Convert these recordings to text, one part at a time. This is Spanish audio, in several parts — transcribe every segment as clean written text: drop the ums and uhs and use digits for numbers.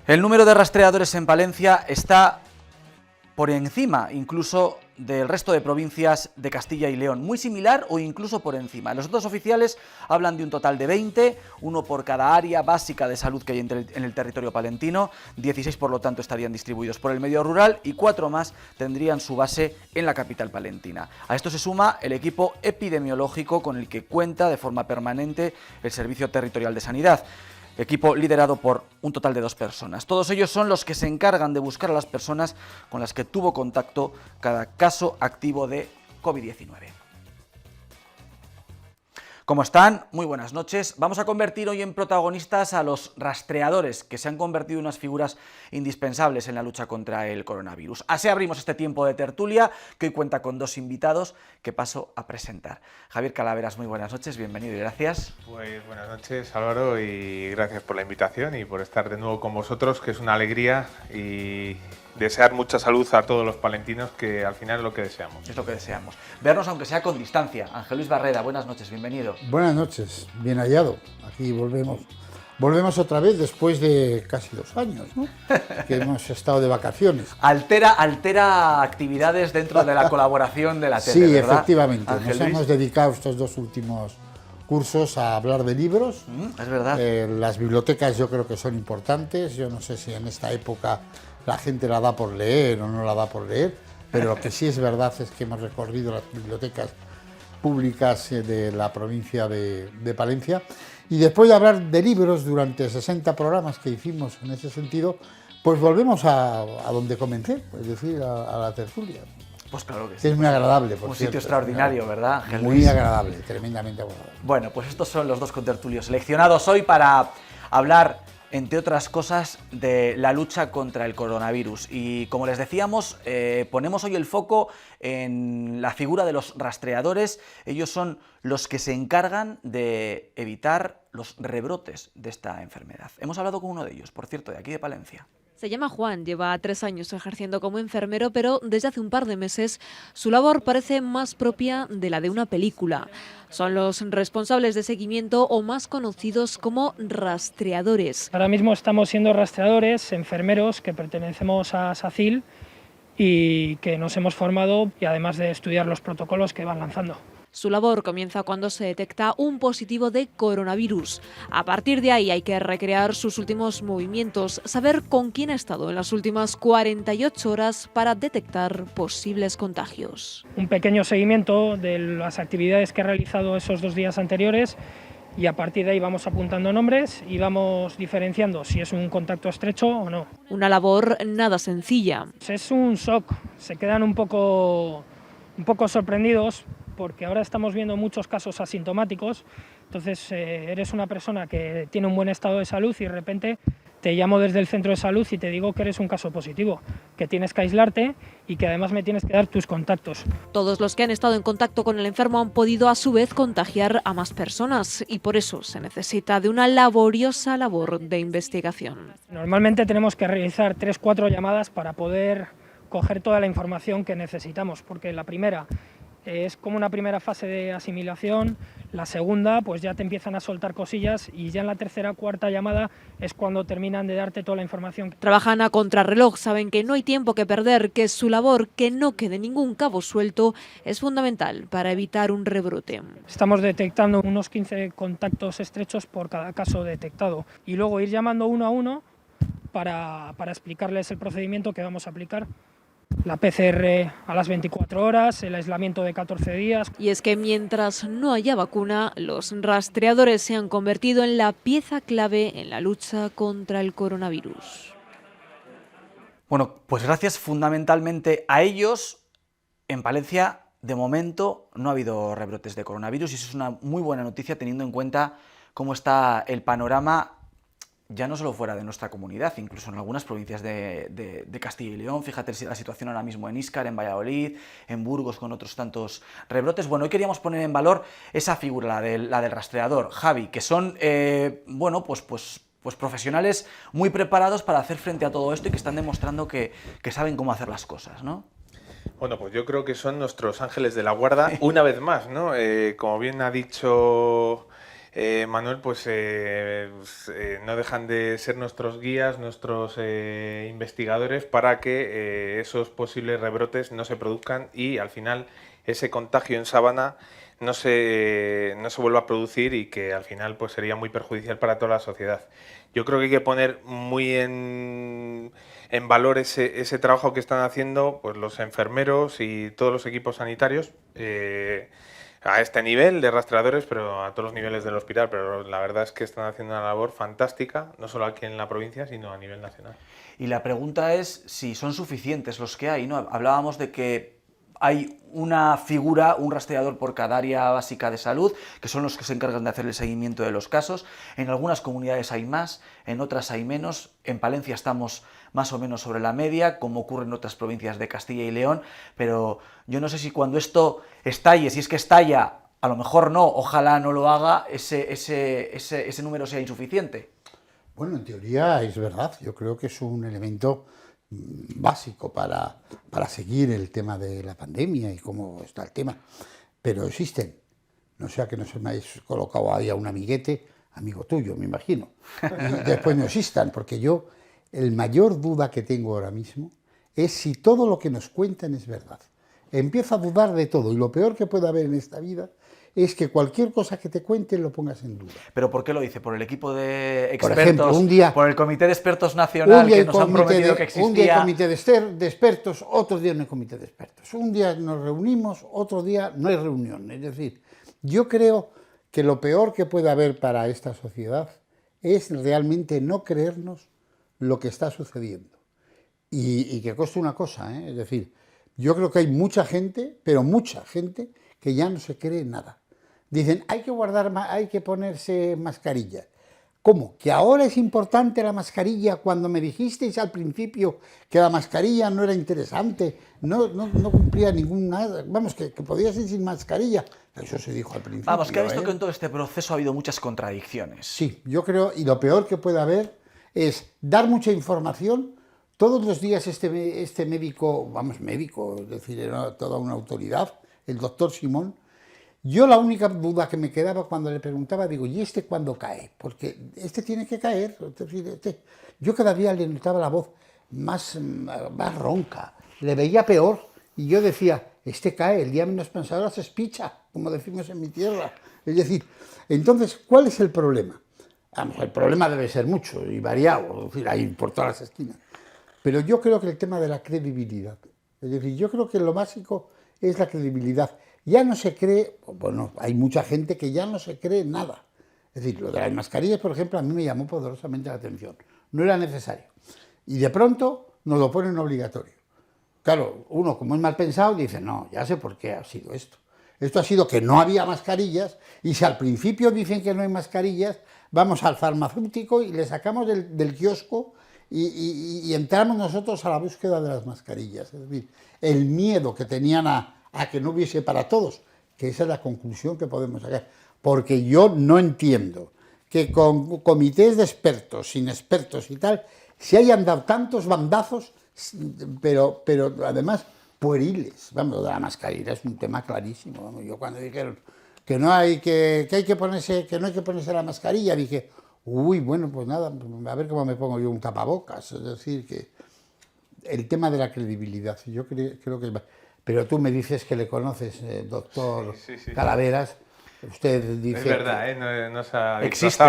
El número de rastreadores en Palencia está por encima incluso del resto de provincias de Castilla y León, muy similar o incluso por encima. Los datos oficiales hablan de un total de 20, uno por cada área básica de salud que hay en el territorio palentino, 16 por lo tanto estarían distribuidos por el medio rural y 4 más tendrían su base en la capital palentina. A esto se suma el equipo epidemiológico con el que cuenta de forma permanente el Servicio Territorial de Sanidad. Equipo liderado por un total de 2 personas. Todos ellos son los que se encargan de buscar a las personas con las que tuvo contacto cada caso activo de COVID-19. ¿Cómo están? Muy buenas noches. Vamos a convertir hoy en protagonistas a los rastreadores, que se han convertido en unas figuras indispensables en la lucha contra el coronavirus. Así abrimos este tiempo de tertulia, que hoy cuenta con 2 invitados que paso a presentar. Javier Calaveras, muy buenas noches, bienvenido y gracias. Pues buenas noches, Álvaro, y gracias por la invitación y por estar de nuevo con vosotros, que es una alegría, y desear mucha salud a todos los palentinos, que al final es lo que deseamos. Es lo que deseamos. Vernos aunque sea con distancia. Ángel Luis Barreda, buenas noches, bienvenido. Buenas noches, bien hallado. Aquí volvemos otra vez después de casi 2 años, ¿no? Que hemos estado de vacaciones. Altera actividades dentro de la colaboración de la tele, Sí, ¿verdad? efectivamente. Ángel Nos Luis. hemos dedicado estos 2 últimos cursos a hablar de libros. Es verdad. Las bibliotecas yo creo que son importantes. Yo no sé si en esta época la gente la da por leer o no la da por leer, pero lo que sí es verdad es que hemos recorrido las bibliotecas públicas de la provincia de Palencia, y después de hablar de libros durante 60 programas que hicimos en ese sentido, pues volvemos a donde comencé, es decir, a la tertulia. Pues claro que Que sí. es muy agradable, por Un cierto. sitio extraordinario, ¿verdad, Ángel Muy Luis? agradable, tremendamente agradable. Bueno, pues estos son los 2 contertulios seleccionados hoy para hablar, entre otras cosas, de la lucha contra el coronavirus. Y como les decíamos, ponemos hoy el foco en la figura de los rastreadores. Ellos son los que se encargan de evitar los rebrotes de esta enfermedad. Hemos hablado con uno de ellos, por cierto, de aquí de Palencia. Se llama Juan, lleva 3 años ejerciendo como enfermero, pero desde hace un par de meses su labor parece más propia de la de una película. Son los responsables de seguimiento, o más conocidos como rastreadores. Ahora mismo estamos siendo rastreadores, enfermeros que pertenecemos a SACIL y que nos hemos formado, y además de estudiar los protocolos que van lanzando. Su labor comienza cuando se detecta un positivo de coronavirus. A partir de ahí hay que recrear sus últimos movimientos, saber con quién ha estado en las últimas 48 horas para detectar posibles contagios. Un pequeño seguimiento de las actividades que ha realizado esos 2 días anteriores, y a partir de ahí vamos apuntando nombres y vamos diferenciando si es un contacto estrecho o no. Una labor nada sencilla. Es un shock, se quedan un poco sorprendidos, porque ahora estamos viendo muchos casos asintomáticos. Entonces eres una persona que tiene un buen estado de salud y de repente te llamo desde el centro de salud y te digo que eres un caso positivo, que tienes que aislarte y que además me tienes que dar tus contactos. Todos los que han estado en contacto con el enfermo han podido a su vez contagiar a más personas, y por eso se necesita de una laboriosa labor de investigación. Normalmente tenemos que realizar 3-4 llamadas para poder coger toda la información que necesitamos, porque la primera es como una primera fase de asimilación, la segunda pues ya te empiezan a soltar cosillas, y ya en la tercera, cuarta llamada es cuando terminan de darte toda la información. Trabajan a contrarreloj, saben que no hay tiempo que perder, que su labor, que no quede ningún cabo suelto, es fundamental para evitar un rebrote. Estamos detectando unos 15 contactos estrechos por cada caso detectado, y luego ir llamando uno a uno para explicarles el procedimiento que vamos a aplicar. La PCR a las 24 horas, el aislamiento de 14 días. Y es que mientras no haya vacuna, los rastreadores se han convertido en la pieza clave en la lucha contra el coronavirus. Bueno, pues gracias fundamentalmente a ellos, en Palencia, de momento, no ha habido rebrotes de coronavirus, y eso es una muy buena noticia teniendo en cuenta cómo está el panorama, ya no solo fuera de nuestra comunidad, incluso en algunas provincias de Castilla y León. Fíjate la situación ahora mismo en Íscar, en Valladolid, en Burgos, con otros tantos rebrotes. Bueno, hoy queríamos poner en valor esa figura, la del rastreador, Javi, que son, bueno, pues profesionales muy preparados para hacer frente a todo esto y que están demostrando que saben cómo hacer las cosas, ¿no? Bueno, pues yo creo que son nuestros ángeles de la guarda, una vez más, ¿no? Como bien ha dicho Manuel, pues no dejan de ser nuestros guías, nuestros investigadores para que esos posibles rebrotes no se produzcan y al final ese contagio en sabana no se vuelva a producir y que al final pues sería muy perjudicial para toda la sociedad. Yo creo que hay que poner muy en valor ese trabajo que están haciendo pues los enfermeros y todos los equipos sanitarios a este nivel de rastreadores, pero a todos los niveles del hospital. Pero la verdad es que están haciendo una labor fantástica, no solo aquí en la provincia, sino a nivel nacional. Y la pregunta es si son suficientes los que hay, ¿no? Hablábamos de que hay una figura, un rastreador por cada área básica de salud, que son los que se encargan de hacer el seguimiento de los casos. En algunas comunidades hay más, en otras hay menos. En Palencia estamos más o menos sobre la media, como ocurre en otras provincias de Castilla y León, pero yo no sé si cuando esto estalle, si es que estalla, a lo mejor no, ojalá no lo haga, ese número sea insuficiente. Bueno, en teoría es verdad, yo creo que es un elemento básico para seguir el tema de la pandemia y cómo está el tema, pero existen, no sea que no se me hayáis colocado ahí a un amiguete, amigo tuyo, me imagino, y después no existan, porque yo, el mayor duda que tengo ahora mismo es si todo lo que nos cuentan es verdad. Empiezo a dudar de todo, y lo peor que puede haber en esta vida es que cualquier cosa que te cuenten lo pongas en duda. ¿Pero por qué lo dice? ¿Por el equipo de expertos? Por ejemplo, un día, ¿por el Comité de Expertos Nacional que nos han prometido que existía? Un día hay comité de expertos, otro día no hay comité de expertos. Un día nos reunimos, otro día no hay reunión. Es decir, yo creo que lo peor que puede haber para esta sociedad es realmente no creernos lo que está sucediendo. Y que conste una cosa, es decir, yo creo que hay mucha gente, pero mucha gente, que ya no se cree nada. Dicen, hay que ponerse mascarilla. ¿Cómo? ¿Que ahora es importante la mascarilla cuando me dijisteis al principio que la mascarilla no era interesante, no cumplía ninguna... Vamos, que podías ir sin mascarilla? Eso se dijo al principio. Vamos, que ha visto que en todo este proceso ha habido muchas contradicciones. Sí, yo creo, y lo peor que puede haber es dar mucha información. Todos los días este médico, es decir, era toda una autoridad, el doctor Simón. Yo la única duda que me quedaba cuando le preguntaba, digo, ¿y este cuándo cae? Porque este tiene que caer. Yo cada día le notaba la voz más ronca, le veía peor, y yo decía, este cae, el día menos pensado se espicha, como decimos en mi tierra. Es decir, entonces, ¿cuál es el problema? Vamos, el problema debe ser mucho y variado, es decir, hay por todas las esquinas. Pero yo creo que el tema de la credibilidad, es decir, yo creo que lo básico es la credibilidad. Ya no se cree, bueno, hay mucha gente que ya no se cree nada. Es decir, lo de las mascarillas, por ejemplo, a mí me llamó poderosamente la atención. No era necesario. Y de pronto nos lo ponen obligatorio. Claro, uno como es mal pensado dice, no, ya sé por qué ha sido esto. Esto ha sido que no había mascarillas y si al principio dicen que no hay mascarillas, vamos al farmacéutico y le sacamos del kiosco y entramos nosotros a la búsqueda de las mascarillas. Es decir, el miedo que tenían a que no hubiese para todos, que esa es la conclusión que podemos sacar. Porque yo no entiendo que con comités de expertos, sin expertos y tal, se hayan dado tantos bandazos, pero además pueriles. Vamos, lo de la mascarilla es un tema clarísimo. Vamos, yo cuando dijeron que no hay que ponerse la mascarilla, dije, uy, bueno, pues nada, a ver cómo me pongo yo un tapabocas. Es decir, que el tema de la credibilidad, yo creo que... Pero tú me dices que le conoces, doctor sí. Calaveras. Usted dice... Es verdad, no se ha Existe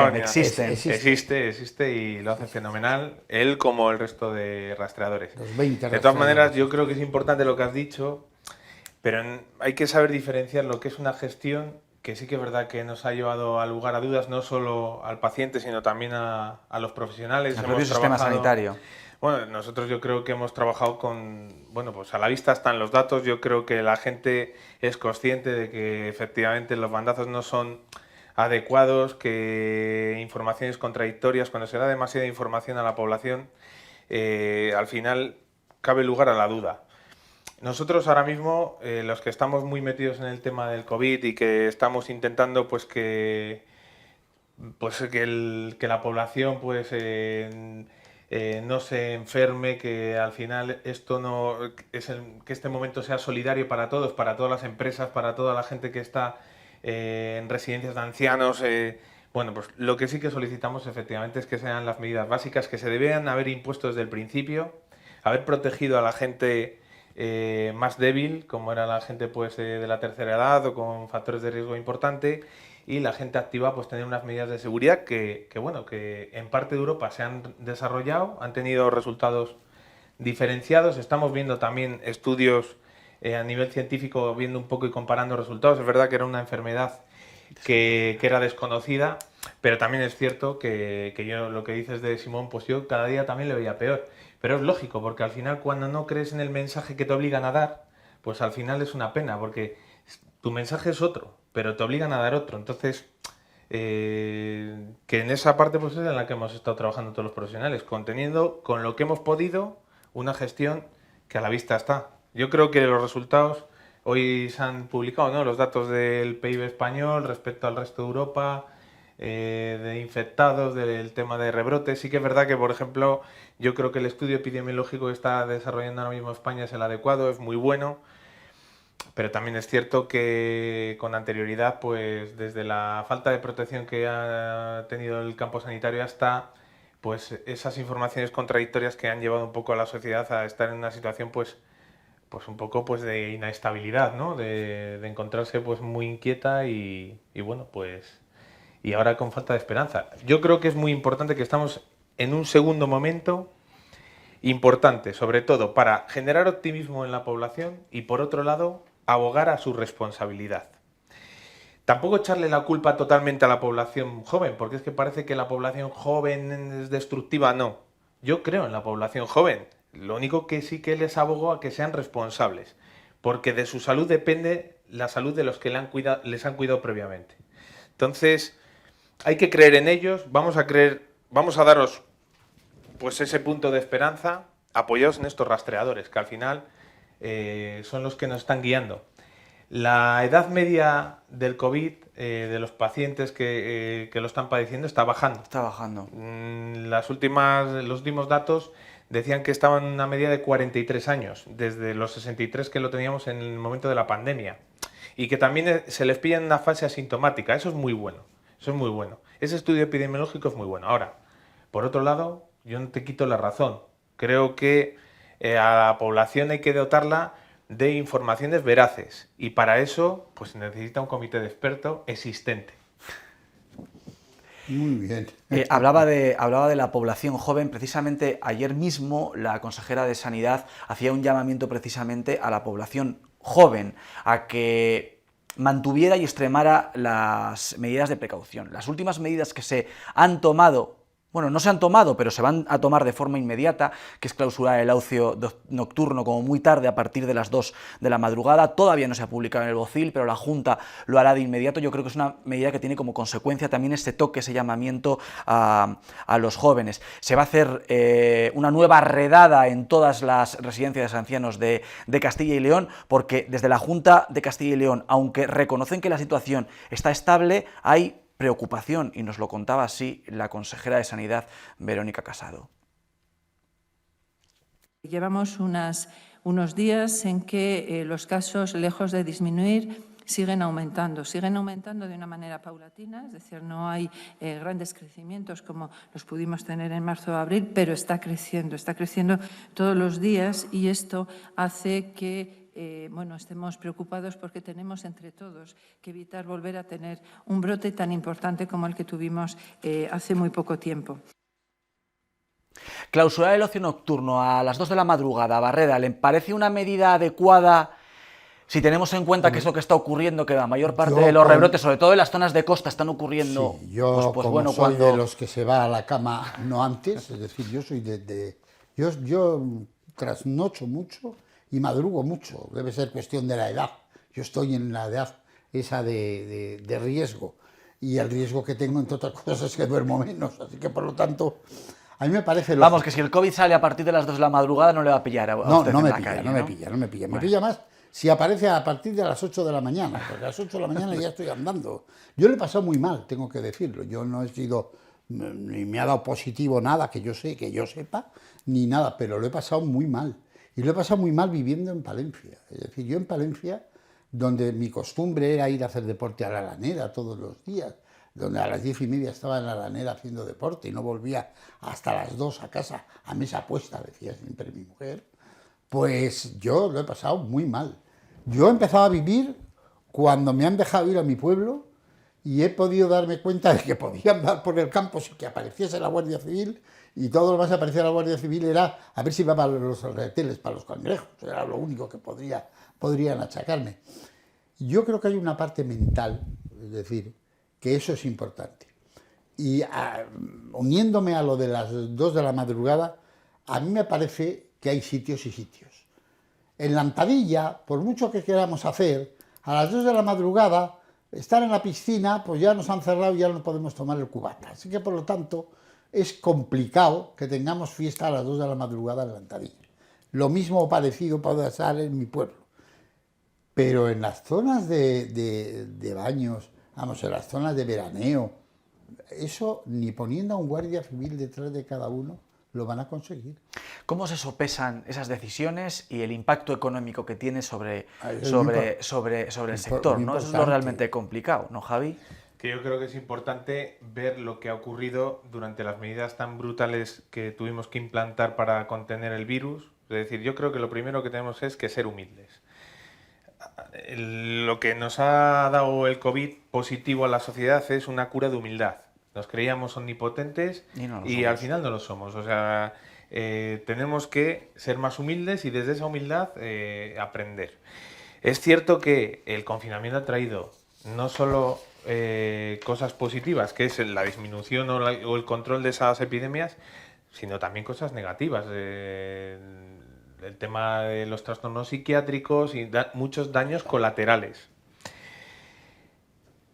y lo hace fenomenal. Él como el resto de rastreadores. Los 20 de todas maneras, yo creo que es importante lo que has dicho, pero hay que saber diferenciar lo que es una gestión, que sí que es verdad que nos ha llevado a lugar a dudas, no solo al paciente, sino también a los profesionales. El propio sistema sanitario. Bueno, nosotros yo creo que hemos trabajado con... Bueno, pues a la vista están los datos. Yo creo que la gente es consciente de que efectivamente los bandazos no son adecuados, que informaciones contradictorias, cuando se da demasiada información a la población, al final cabe lugar a la duda. Nosotros ahora mismo, los que estamos muy metidos en el tema del COVID y que estamos intentando pues que la población pues no se enferme, que al final esto no es que este momento sea solidario para todos, para todas las empresas, para toda la gente que está en residencias de ancianos, Bueno, pues lo que sí que solicitamos efectivamente es que sean las medidas básicas que se debían haber impuesto desde el principio, haber protegido a la gente más débil, como era la gente pues de la tercera edad o con factores de riesgo importante, y la gente activa pues tener unas medidas de seguridad bueno, que en parte de Europa se han desarrollado, han tenido resultados diferenciados. Estamos viendo también estudios a nivel científico, viendo un poco y comparando resultados. Es verdad que era una enfermedad que era desconocida, pero también es cierto que yo, lo que dices de Simón, pues yo cada día también le veía peor. Pero es lógico, porque al final cuando no crees en el mensaje que te obligan a dar, pues al final es una pena, porque tu mensaje es otro, pero te obligan a dar otro. Entonces, que en esa parte pues es en la que hemos estado trabajando todos los profesionales, conteniendo con lo que hemos podido una gestión que a la vista está. Yo creo que los resultados, hoy se han publicado, ¿no?, los datos del PIB español respecto al resto de Europa, de infectados, del tema de rebrotes. Sí que es verdad que, por ejemplo, yo creo que el estudio epidemiológico que está desarrollando ahora mismo España es el adecuado, es muy bueno, pero también es cierto que con anterioridad, pues desde la falta de protección que ha tenido el campo sanitario hasta pues esas informaciones contradictorias que han llevado un poco a la sociedad a estar en una situación pues un poco pues de inestabilidad, ¿no? De encontrarse pues muy inquieta y bueno, pues y ahora con falta de esperanza. Yo creo que es muy importante que estamos en un segundo momento importante, sobre todo para generar optimismo en la población y por otro lado abogar a su responsabilidad. Tampoco echarle la culpa totalmente a la población joven, porque es que parece que la población joven es destructiva. No, yo creo en la población joven. Lo único que sí que les abogo a que sean responsables, porque de su salud depende la salud de los que les han cuidado previamente. Entonces, hay que creer en ellos, vamos a daros pues ese punto de esperanza, apoyados en estos rastreadores, que al final son los que nos están guiando. La edad media del COVID, de los pacientes que lo están padeciendo, está bajando. Está bajando. Los últimos datos decían que estaban en una media de 43 años, desde los 63 que lo teníamos en el momento de la pandemia. Y que también se les pilla en una fase asintomática. Eso es muy bueno. Eso es muy bueno. Ese estudio epidemiológico es muy bueno. Ahora, por otro lado, yo no te quito la razón. Creo que a la población hay que dotarla de informaciones veraces y para eso pues se necesita un comité de expertos existente. Muy bien. Hablaba de la población joven. Precisamente ayer mismo la consejera de Sanidad hacía un llamamiento precisamente a la población joven a que mantuviera y extremara las medidas de precaución. Las últimas medidas que se han tomado, bueno, no se han tomado, pero se van a tomar de forma inmediata, que es clausurar el ocio nocturno como muy tarde, a partir de las 2 de la madrugada. Todavía no se ha publicado en el BOCIL, pero la Junta lo hará de inmediato. Yo creo que es una medida que tiene como consecuencia también este toque, ese llamamiento a los jóvenes. Se va a hacer una nueva redada en todas las residencias de ancianos de Castilla y León, porque desde la Junta de Castilla y León, aunque reconocen que la situación está estable, hay preocupación, y nos lo contaba así la consejera de Sanidad, Verónica Casado. Llevamos unos días en que los casos, lejos de disminuir, siguen aumentando de una manera paulatina, es decir, no hay grandes crecimientos como los pudimos tener en marzo o abril, pero está creciendo todos los días y esto hace que estemos preocupados porque tenemos entre todos que evitar volver a tener un brote tan importante como el que tuvimos hace muy poco tiempo. Clausurar el ocio nocturno a las 2 de la madrugada, Barreda, ¿le parece una medida adecuada si tenemos en cuenta que es lo que está ocurriendo, que la mayor parte de los rebrotes, sobre todo en las zonas de costa, están ocurriendo? Sí, yo soy de los que se va a la cama no antes, es decir, yo soy yo trasnocho mucho y madrugo mucho, debe ser cuestión de la edad. Yo estoy en la edad esa de riesgo, y el riesgo que tengo, entre otras cosas, es que duermo menos, así que por lo tanto, a mí me parece lógico. Vamos, que si el COVID sale a partir de las 2 de la madrugada no le va a pillar a usted en la calle, ¿no? No me pilla. Me pilla más si aparece a partir de las 8 de la mañana, porque a las 8 de la mañana ya estoy andando. Yo lo he pasado muy mal, tengo que decirlo. Yo no he sido, ni me ha dado positivo nada que yo sepa, ni nada, pero lo he pasado muy mal. Y lo he pasado muy mal viviendo en Palencia. Es decir, yo en Palencia, donde mi costumbre era ir a hacer deporte a la lanera todos los días, donde a las 10:30 estaba en la lanera haciendo deporte y no volvía hasta las 2 a casa, a mesa puesta, decía siempre mi mujer, pues yo lo he pasado muy mal. Yo he empezado a vivir cuando me han dejado ir a mi pueblo y he podido darme cuenta de que podía andar por el campo sin que apareciese la Guardia Civil, y todo lo más que aparecía la Guardia Civil era a ver si iba para los reteles, para los cangrejos, era lo único que podrían achacarme. Yo creo que hay una parte mental, es decir, que eso es importante. Y uniéndome a lo de las 2 de la madrugada, a mí me parece que hay sitios y sitios. En la Antadilla, por mucho que queramos hacer, a las 2 de la madrugada, estar en la piscina, pues ya nos han cerrado y ya no podemos tomar el cubata. Así que, por lo tanto, es complicado que tengamos fiesta a las 2 de la madrugada en la Antadilla. Lo mismo o parecido puede pasar en mi pueblo. Pero en las zonas de baños, vamos, en las zonas de veraneo, eso ni poniendo a un guardia civil detrás de cada uno lo van a conseguir. ¿Cómo se sopesan esas decisiones y el impacto económico que tiene sobre el sector, ¿no? Eso es lo realmente complicado, ¿no, Javi? Que yo creo que es importante ver lo que ha ocurrido durante las medidas tan brutales que tuvimos que implantar para contener el virus. Es decir, yo creo que lo primero que tenemos es que ser humildes. Lo que nos ha dado el COVID positivo a la sociedad es una cura de humildad. Nos creíamos omnipotentes y al final no lo somos. O sea, tenemos que ser más humildes y desde esa humildad aprender. Es cierto que el confinamiento ha traído no solo cosas positivas, que es la disminución o el control de esas epidemias, sino también cosas negativas. El tema de los trastornos psiquiátricos y muchos daños colaterales.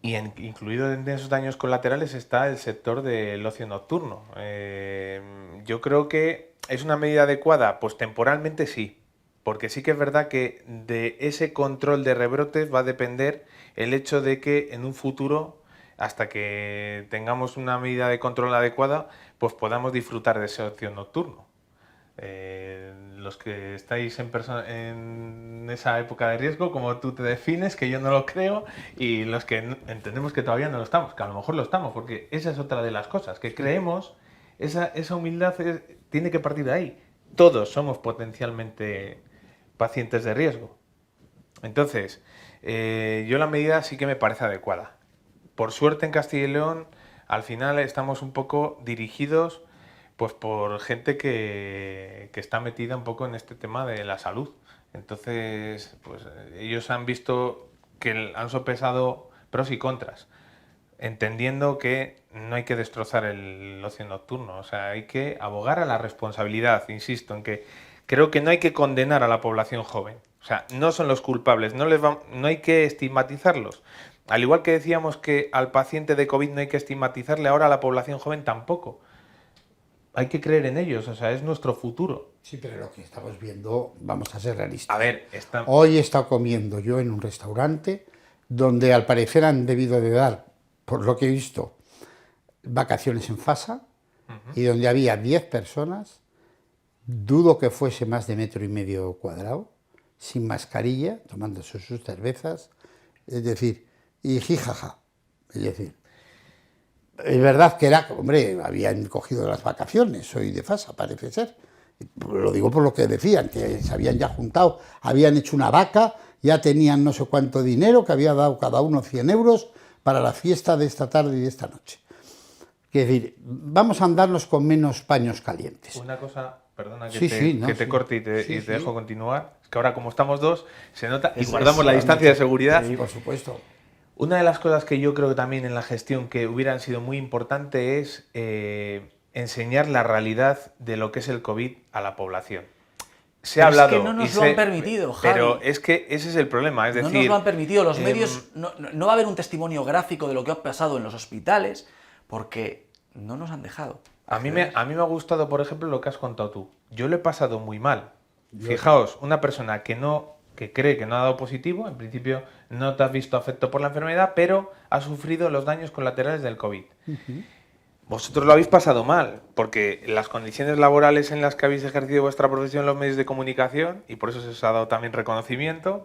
Y incluido en esos daños colaterales está el sector del ocio nocturno. Yo creo que es una medida adecuada, pues temporalmente sí, porque sí que es verdad que de ese control de rebrotes va a depender el hecho de que en un futuro, hasta que tengamos una medida de control adecuada, pues podamos disfrutar de ese ocio nocturno. Los que estáis en esa época de riesgo, como tú te defines, que yo no lo creo, y los que entendemos que todavía no lo estamos, que a lo mejor lo estamos, porque esa es otra de las cosas, que creemos, esa humildad tiene que partir de ahí. Todos somos potencialmente pacientes de riesgo. Entonces, yo la medida sí que me parece adecuada. Por suerte en Castilla y León, al final estamos un poco dirigidos pues por gente que está metida un poco en este tema de la salud. Entonces, pues ellos han visto que han sopesado pros y contras, entendiendo que no hay que destrozar el ocio nocturno, o sea, hay que abogar a la responsabilidad, insisto, en que creo que no hay que condenar a la población joven. O sea, no son los culpables, no hay que estigmatizarlos. Al igual que decíamos que al paciente de COVID no hay que estigmatizarle, ahora a la población joven tampoco. Hay que creer en ellos, o sea, es nuestro futuro. Sí, pero lo que estamos viendo, vamos a ser realistas. A ver, hoy he estado comiendo yo en un restaurante donde al parecer han debido de dar, por lo que he visto, vacaciones en Fasa, y donde había 10 personas, dudo que fuese más de 1,5 metros cuadrados, sin mascarilla, tomándose sus cervezas, es decir, y jijaja, es decir, es verdad que era, hombre, habían cogido las vacaciones, soy de Fasa, parece ser. Lo digo por lo que decían, que se habían ya juntado, habían hecho una vaca, ya tenían no sé cuánto dinero, que había dado cada uno 100 euros para la fiesta de esta tarde y de esta noche. Es decir, vamos a andarnos con menos paños calientes. Una cosa, perdona que te corte y te dejo continuar, es que ahora como estamos dos, se nota y guardamos la distancia de seguridad. Sí, por supuesto. Una de las cosas que yo creo que también en la gestión que hubieran sido muy importante es enseñar la realidad de lo que es el COVID a la población. Se ha hablado. Es que no nos lo han permitido, Javi. Pero es que ese es el problema. Es decir, no nos lo han permitido. Los medios. No va a haber un testimonio gráfico de lo que ha pasado en los hospitales porque no nos han dejado. A mí me ha gustado, por ejemplo, lo que has contado tú. Yo lo he pasado muy mal. Fijaos, una persona que cree que no ha dado positivo, en principio no te has visto afectado por la enfermedad, pero ha sufrido los daños colaterales del COVID. Vosotros lo habéis pasado mal, porque las condiciones laborales en las que habéis ejercido vuestra profesión en los medios de comunicación, y por eso se os ha dado también reconocimiento,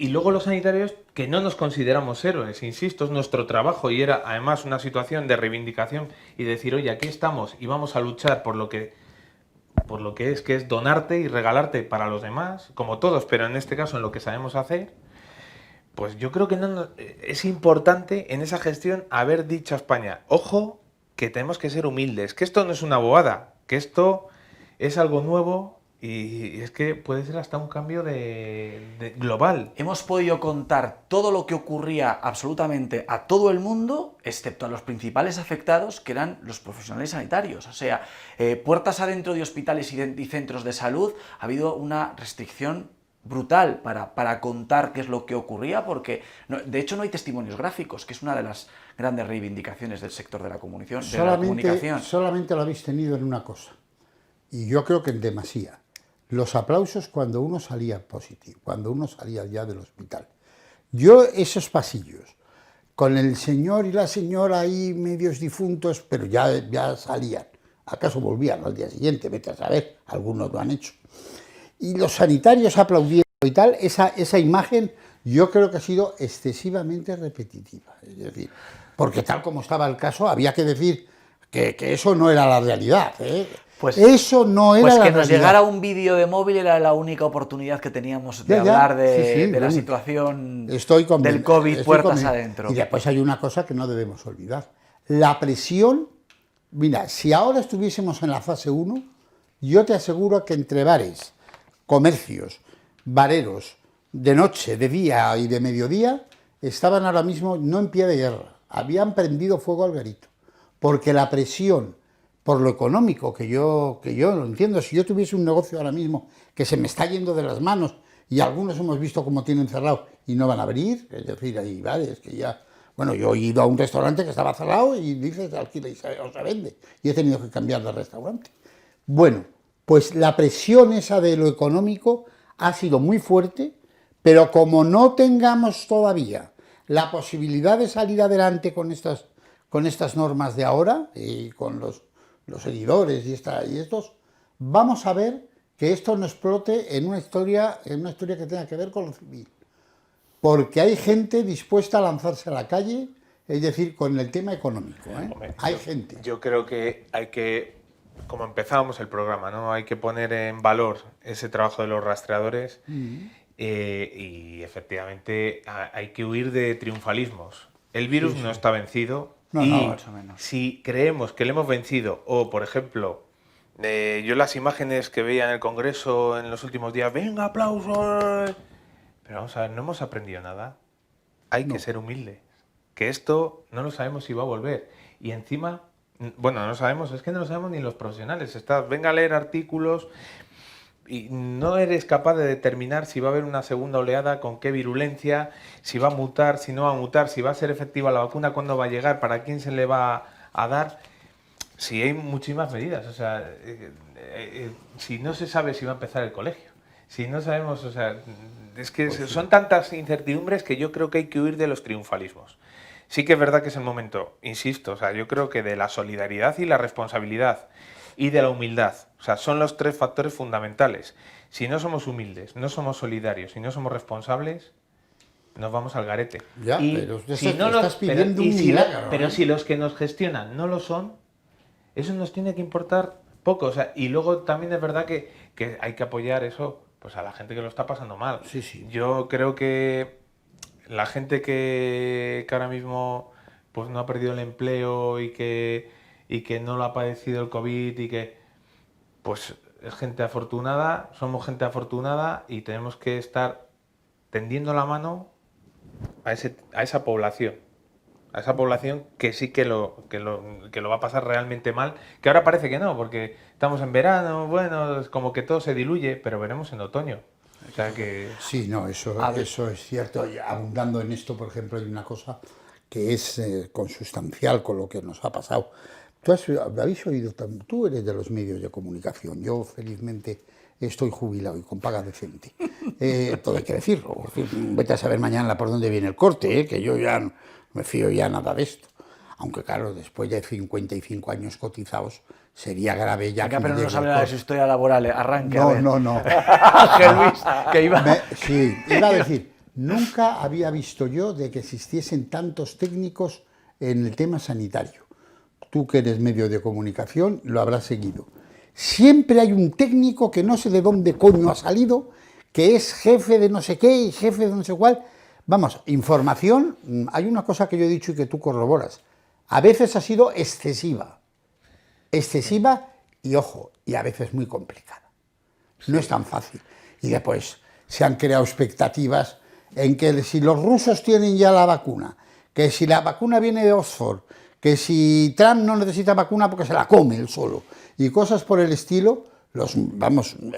Y luego los sanitarios, que no nos consideramos héroes, insisto, es nuestro trabajo y era además una situación de reivindicación y decir, oye, aquí estamos y vamos a luchar por lo que es donarte y regalarte para los demás, como todos, pero en este caso en lo que sabemos hacer. Pues yo creo que es importante en esa gestión haber dicho a España, ojo, que tenemos que ser humildes, que esto no es una bobada, que esto es algo nuevo y es que puede ser hasta un cambio de global. Hemos podido contar todo lo que ocurría absolutamente a todo el mundo, excepto a los principales afectados, que eran los profesionales sanitarios. O sea, puertas adentro de hospitales y centros de salud, ha habido una restricción brutal para contar qué es lo que ocurría, porque de hecho no hay testimonios gráficos, que es una de las grandes reivindicaciones del sector de la comunicación. Solamente lo habéis tenido en una cosa, y yo creo que en demasía. Los aplausos cuando uno salía positivo, cuando uno salía ya del hospital. Yo esos pasillos, con el señor y la señora ahí medios difuntos, pero ya salían. ¿Acaso volvían al día siguiente? Vete a saber, algunos lo han hecho. Y los sanitarios aplaudiendo y tal, esa imagen yo creo que ha sido excesivamente repetitiva. Es decir, porque tal como estaba el caso, había que decir que eso no era la realidad, ¿eh? Pues, eso no era la realidad. Pues que nos llegara un vídeo de móvil era la única oportunidad que teníamos de hablar de la situación del COVID puertas adentro. Y después hay una cosa que no debemos olvidar. La presión, mira, si ahora estuviésemos en la fase 1, yo te aseguro que entre bares, comercios, bareros, de noche, de día y de mediodía, estaban ahora mismo no en pie de guerra, habían prendido fuego al garito, porque la presión por lo económico, que yo lo entiendo, si yo tuviese un negocio ahora mismo que se me está yendo de las manos y algunos hemos visto cómo tienen cerrado y no van a abrir, es decir, hay bares que ya... Bueno, yo he ido a un restaurante que estaba cerrado y dice alquila y se vende, y he tenido que cambiar de restaurante. Bueno, pues la presión esa de lo económico ha sido muy fuerte, pero como no tengamos todavía la posibilidad de salir adelante con estas normas de ahora y con los seguidores y estos, vamos a ver que esto no explote en una historia que tenga que ver con lo civil. Porque hay gente dispuesta a lanzarse a la calle, es decir, con el tema económico, ¿eh? Hombre, hay gente. Yo creo que hay que, como empezábamos el programa, ¿no? Hay que poner en valor ese trabajo de los rastreadores y efectivamente hay que huir de triunfalismos. El virus no está vencido. No, más o menos. Si creemos que le hemos vencido, o por ejemplo, yo las imágenes que veía en el Congreso en los últimos días, venga, aplausos, pero vamos a ver, no hemos aprendido nada. Hay que ser humildes, que esto no lo sabemos si va a volver. Y encima, bueno, no lo sabemos, es que no lo sabemos ni los profesionales. Venga a leer artículos y no eres capaz de determinar si va a haber una segunda oleada, con qué virulencia, si va a mutar, si no va a mutar, si va a ser efectiva la vacuna, cuándo va a llegar, para quién se le va a dar. Si hay muchísimas medidas, o sea, si no se sabe si va a empezar el colegio, si no sabemos, o sea, es que son tantas incertidumbres que yo creo que hay que huir de los triunfalismos. Sí que es verdad que es el momento, insisto, o sea, yo creo que de la solidaridad y la responsabilidad y de la humildad. O sea, son los tres factores fundamentales. Si no somos humildes, no somos solidarios y no somos responsables, nos vamos al garete. Ya, pero si no estás pidiendo un milagro. Pero si los que nos gestionan no lo son, eso nos tiene que importar poco. O sea, y luego también es verdad que hay que apoyar eso pues a la gente que lo está pasando mal. Sí, sí. Yo creo que la gente que ahora mismo pues no ha perdido el empleo y que no lo ha padecido el COVID y que pues es gente afortunada, somos gente afortunada y tenemos que estar tendiendo la mano a esa población que sí que lo va a pasar realmente mal, que ahora parece que no, porque estamos en verano, bueno, es como que todo se diluye, pero veremos en otoño. O sea que... Sí, no, eso es cierto. Y abundando en esto, por ejemplo, hay una cosa que es consustancial con lo que nos ha pasado. Habéis oído, tú eres de los medios de comunicación, yo felizmente estoy jubilado y con paga decente. Todo hay que decirlo. Vete a saber mañana por dónde viene el corte, que yo ya no me fío ya nada de esto. Aunque claro, después de 55 años cotizados, sería grave ya... Acá, pero no nos habla de su historia laboral, arranque. No. Ángel Luis, que iba... Sí, iba a decir, Nunca había visto yo de que existiesen tantos técnicos en el tema sanitario. Tú que eres medio de comunicación lo habrás seguido. Siempre hay un técnico que no sé de dónde coño ha salido, que es jefe de no sé qué y jefe de no sé cuál. Vamos, información, hay una cosa que yo he dicho y que tú corroboras. A veces ha sido excesiva. Excesiva y, ojo, y a veces muy complicada. No es tan fácil. Y después se han creado expectativas en que si los rusos tienen ya la vacuna, que si la vacuna viene de Oxford, que si Trump no necesita vacuna porque se la come él solo, y cosas por el estilo,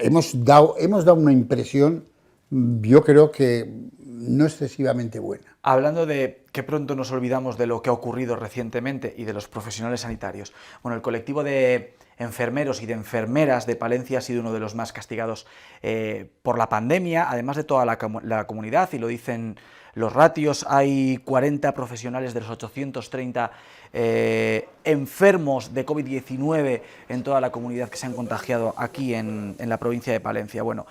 hemos dado una impresión, yo creo que no excesivamente buena. Hablando de que pronto nos olvidamos de lo que ha ocurrido recientemente y de los profesionales sanitarios, bueno, el colectivo de enfermeros y de enfermeras de Palencia ha sido uno de los más castigados por la pandemia, además de toda la comunidad, y lo dicen los ratios, hay 40 profesionales de los 830 enfermos de COVID-19 en toda la comunidad que se han contagiado aquí en la provincia de Palencia. Bueno,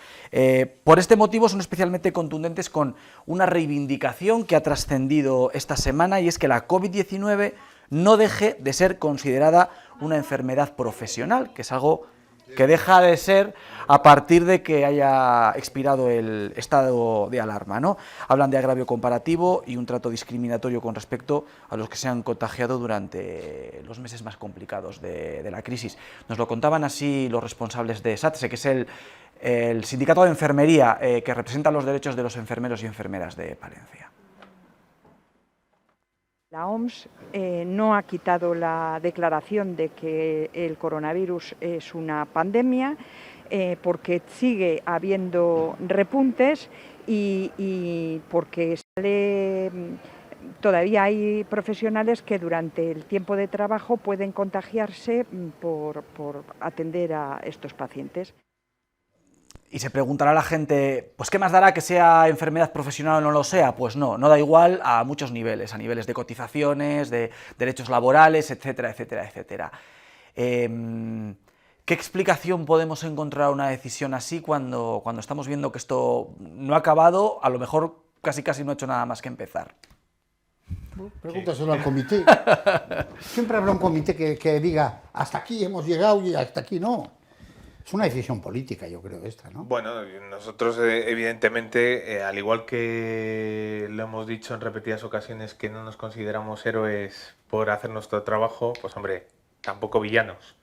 por este motivo son especialmente contundentes con una reivindicación que ha trascendido esta semana, y es que la COVID-19 no deje de ser considerada una enfermedad profesional, que es algo que deja de ser a partir de que haya expirado el estado de alarma, ¿no? Hablan de agravio comparativo y un trato discriminatorio con respecto a los que se han contagiado durante los meses más complicados de la crisis. Nos lo contaban así los responsables de SATSE, que es el sindicato de enfermería que representa los derechos de los enfermeros y enfermeras de Palencia. La OMS no ha quitado la declaración de que el coronavirus es una pandemia, porque sigue habiendo repuntes y porque todavía hay profesionales que durante el tiempo de trabajo pueden contagiarse por atender a estos pacientes. Y se preguntará la gente, pues ¿qué más dará que sea enfermedad profesional o no lo sea? Pues no da igual a muchos niveles, a niveles de cotizaciones, de derechos laborales, etcétera, etcétera, etcétera. ¿Qué explicación podemos encontrar a una decisión así cuando estamos viendo que esto no ha acabado, a lo mejor casi no ha hecho nada más que empezar? Pregúntaselo al comité. Siempre habrá un comité que diga, hasta aquí hemos llegado y hasta aquí no. Es una decisión política, yo creo, esta, ¿no? Bueno, nosotros evidentemente, al igual que lo hemos dicho en repetidas ocasiones, que no nos consideramos héroes por hacer nuestro trabajo, pues hombre, tampoco villanos.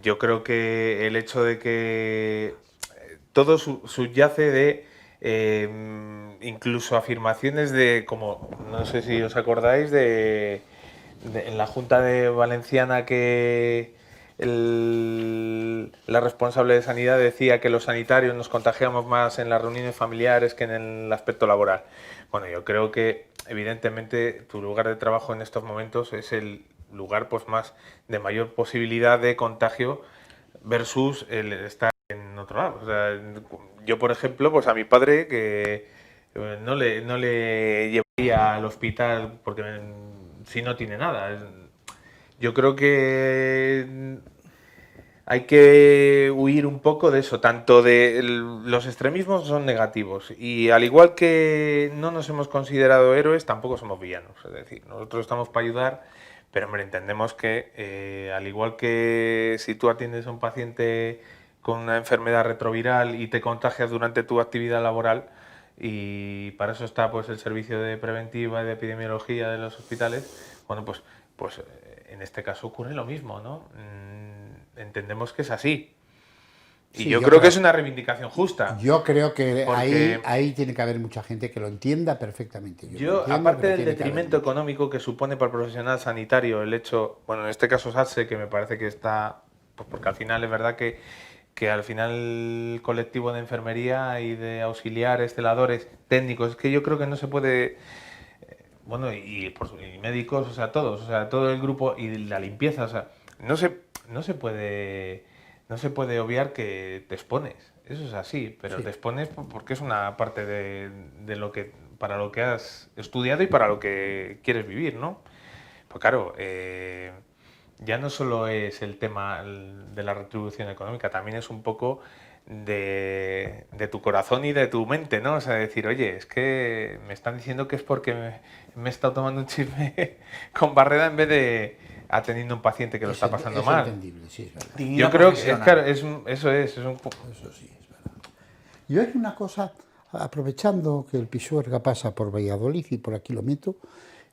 Yo creo que el hecho de que todo subyace de incluso afirmaciones de, como no sé si os acordáis, en la Junta de Valenciana que la responsable de sanidad decía que los sanitarios nos contagiamos más en las reuniones familiares que en el aspecto laboral. Bueno, yo creo que evidentemente tu lugar de trabajo en estos momentos es el lugar pues más de mayor posibilidad de contagio versus el estar en otro lado. O sea, yo por ejemplo, pues a mi padre que no le llevaría al hospital porque si no tiene nada. Yo creo que hay que huir un poco de eso, tanto de los extremismos son negativos y al igual que no nos hemos considerado héroes, tampoco somos villanos. Es decir, nosotros estamos para ayudar, pero hombre, entendemos que al igual que si tú atiendes a un paciente con una enfermedad retroviral y te contagias durante tu actividad laboral, y para eso está pues el servicio de preventiva y de epidemiología de los hospitales, bueno, pues en este caso ocurre lo mismo, ¿no? Entendemos que es así. Y Sí, yo creo que es una reivindicación justa. Yo creo que porque ahí tiene que haber mucha gente que lo entienda perfectamente. Yo aparte del detrimento económico que supone para el profesional sanitario el hecho, bueno, en este caso SATSE, que me parece que está, pues porque al final es verdad que al final el colectivo de enfermería y de auxiliares, celadores, técnicos, es que yo creo que no se puede... Bueno, y médicos, o sea, todos, o sea, todo el grupo y la limpieza, o sea, no se puede obviar que te expones, eso es así, pero sí. te expones porque es una parte de lo que, para lo que has estudiado y para lo que quieres vivir, ¿no? Pues claro, ya no solo es el tema de la retribución económica, también es un poco de tu corazón y de tu mente, ¿no? O sea, decir, oye, es que me están diciendo que es porque me he estado tomando un chisme con Barreda en vez de atendiendo a un paciente que lo está pasando mal. Es entendible, sí, es verdad. Yo creo que claro, eso es un poco... Eso sí, es verdad. Yo hay una cosa, aprovechando que el Pisuerga pasa por Valladolid y por aquí lo meto,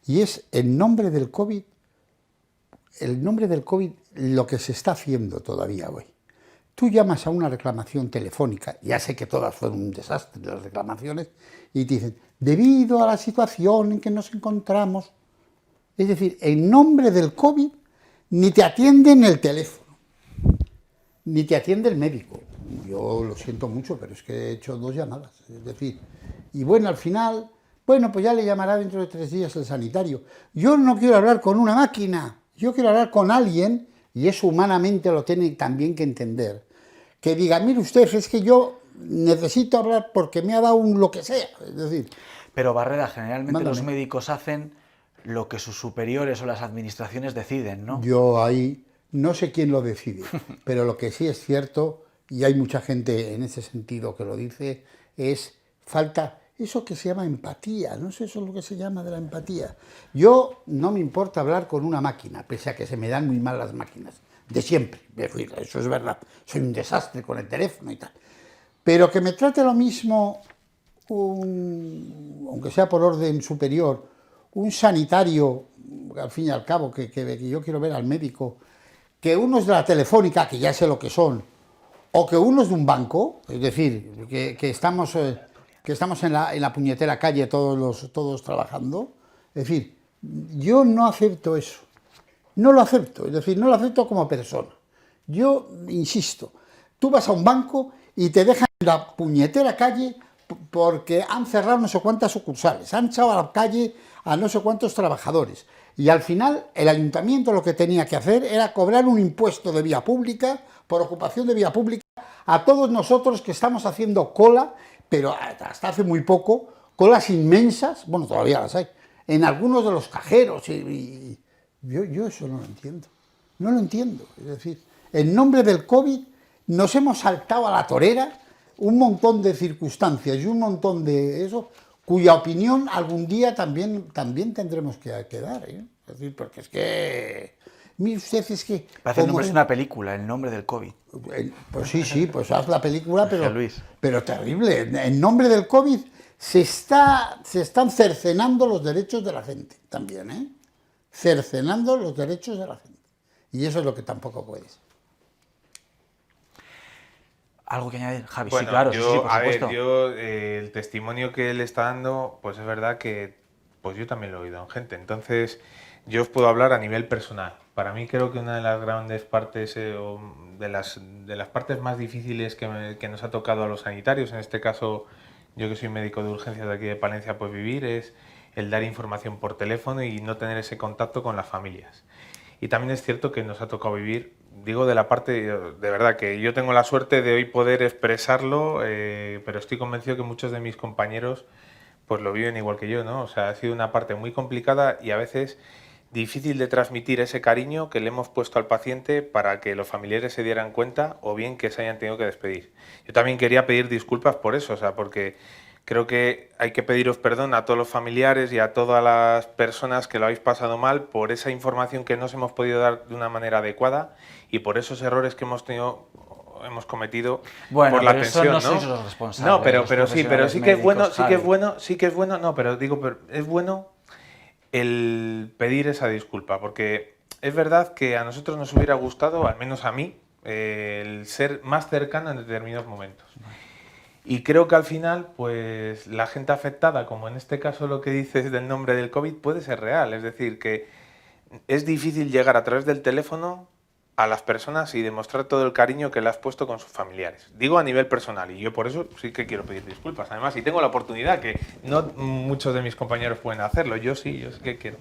y es el nombre del COVID, lo que se está haciendo todavía hoy. Tú llamas a una reclamación telefónica, ya sé que todas fueron un desastre las reclamaciones, y te dicen, debido a la situación en que nos encontramos, es decir, en nombre del COVID, ni te atienden el teléfono, ni te atiende el médico. Yo lo siento mucho, pero es que he hecho 2 llamadas, es decir, y bueno, al final, bueno, pues ya le llamará dentro de 3 días el sanitario. Yo no quiero hablar con una máquina, yo quiero hablar con alguien, y eso humanamente lo tiene también que entender, que diga, mire usted, es que yo necesito hablar porque me ha dado un lo que sea, es decir... Pero Barreda, generalmente Mándame. los médicos hacen lo que sus superiores o las administraciones deciden, ¿no? Yo ahí no sé quién lo decide, pero lo que sí es cierto, y hay mucha gente en ese sentido que lo dice, es falta eso que se llama empatía, no sé eso es lo que se llama de la empatía. Yo no me importa hablar con una máquina, pese a que se me dan muy mal las máquinas, de siempre, eso es verdad, soy un desastre con el teléfono y tal, pero que me trate lo mismo, aunque sea por orden superior, un sanitario, al fin y al cabo, que yo quiero ver al médico, que unos de la Telefónica, que ya sé lo que son, o que unos de un banco, es decir, que estamos en la puñetera calle todos trabajando, es decir, yo no acepto eso, no lo acepto, es decir, no lo acepto como persona. Yo insisto, tú vas a un banco y te dejan en la puñetera calle porque han cerrado no sé cuántas sucursales, han echado a la calle a no sé cuántos trabajadores. Y al final el ayuntamiento lo que tenía que hacer era cobrar un impuesto de vía pública, por ocupación de vía pública, a todos nosotros que estamos haciendo cola, pero hasta hace muy poco, colas inmensas, bueno, todavía las hay, en algunos de los cajeros. Y yo eso no lo entiendo. No lo entiendo. Es decir, en nombre del COVID nos hemos saltado a la torera un montón de circunstancias y un montón de eso, cuya opinión algún día también tendremos que dar, ¿eh? Es decir, porque es que... Mire usted, es que... Parece el nombre de una película, El nombre del COVID. Pues sí, pues haz la película, Luis. pero terrible. En nombre del COVID se están cercenando los derechos de la gente también, ¿eh? Cercenando los derechos de la gente. Y eso es lo que tampoco puede ser. ¿Algo que añadir, Javi? Bueno, sí, claro, yo, sí, por supuesto. el testimonio que él está dando, pues es verdad que pues yo también lo he oído en gente. Entonces, yo os puedo hablar a nivel personal. Para mí creo que una de las grandes partes, o de las partes más difíciles que nos ha tocado a los sanitarios, en este caso yo que soy médico de urgencias de aquí de Palencia, pues vivir, es el dar información por teléfono y no tener ese contacto con las familias. Y también es cierto que nos ha tocado vivir, digo de la parte, de verdad, que yo tengo la suerte de hoy poder expresarlo, pero estoy convencido que muchos de mis compañeros pues lo viven igual que yo, ¿no? O sea, ha sido una parte muy complicada y a veces difícil de transmitir ese cariño que le hemos puesto al paciente para que los familiares se dieran cuenta o bien que se hayan tenido que despedir. Yo también quería pedir disculpas por eso, o sea, porque creo que hay que pediros perdón a todos los familiares y a todas las personas que lo habéis pasado mal por esa información que no os hemos podido dar de una manera adecuada y por esos errores que hemos cometido por la tensión, no sois los responsables. No, pero sí que es bueno, no, pero digo, es bueno el pedir esa disculpa, porque es verdad que a nosotros nos hubiera gustado, al menos a mí, el ser más cercano en determinados momentos. Y creo que al final, pues la gente afectada, como en este caso lo que dices del nombre del COVID, puede ser real. Es decir, que es difícil llegar a través del teléfono a las personas y demostrar todo el cariño que le has puesto con sus familiares. Digo a nivel personal, y yo por eso sí que quiero pedir disculpas. Además, si tengo la oportunidad, que no muchos de mis compañeros pueden hacerlo, yo sí que quiero.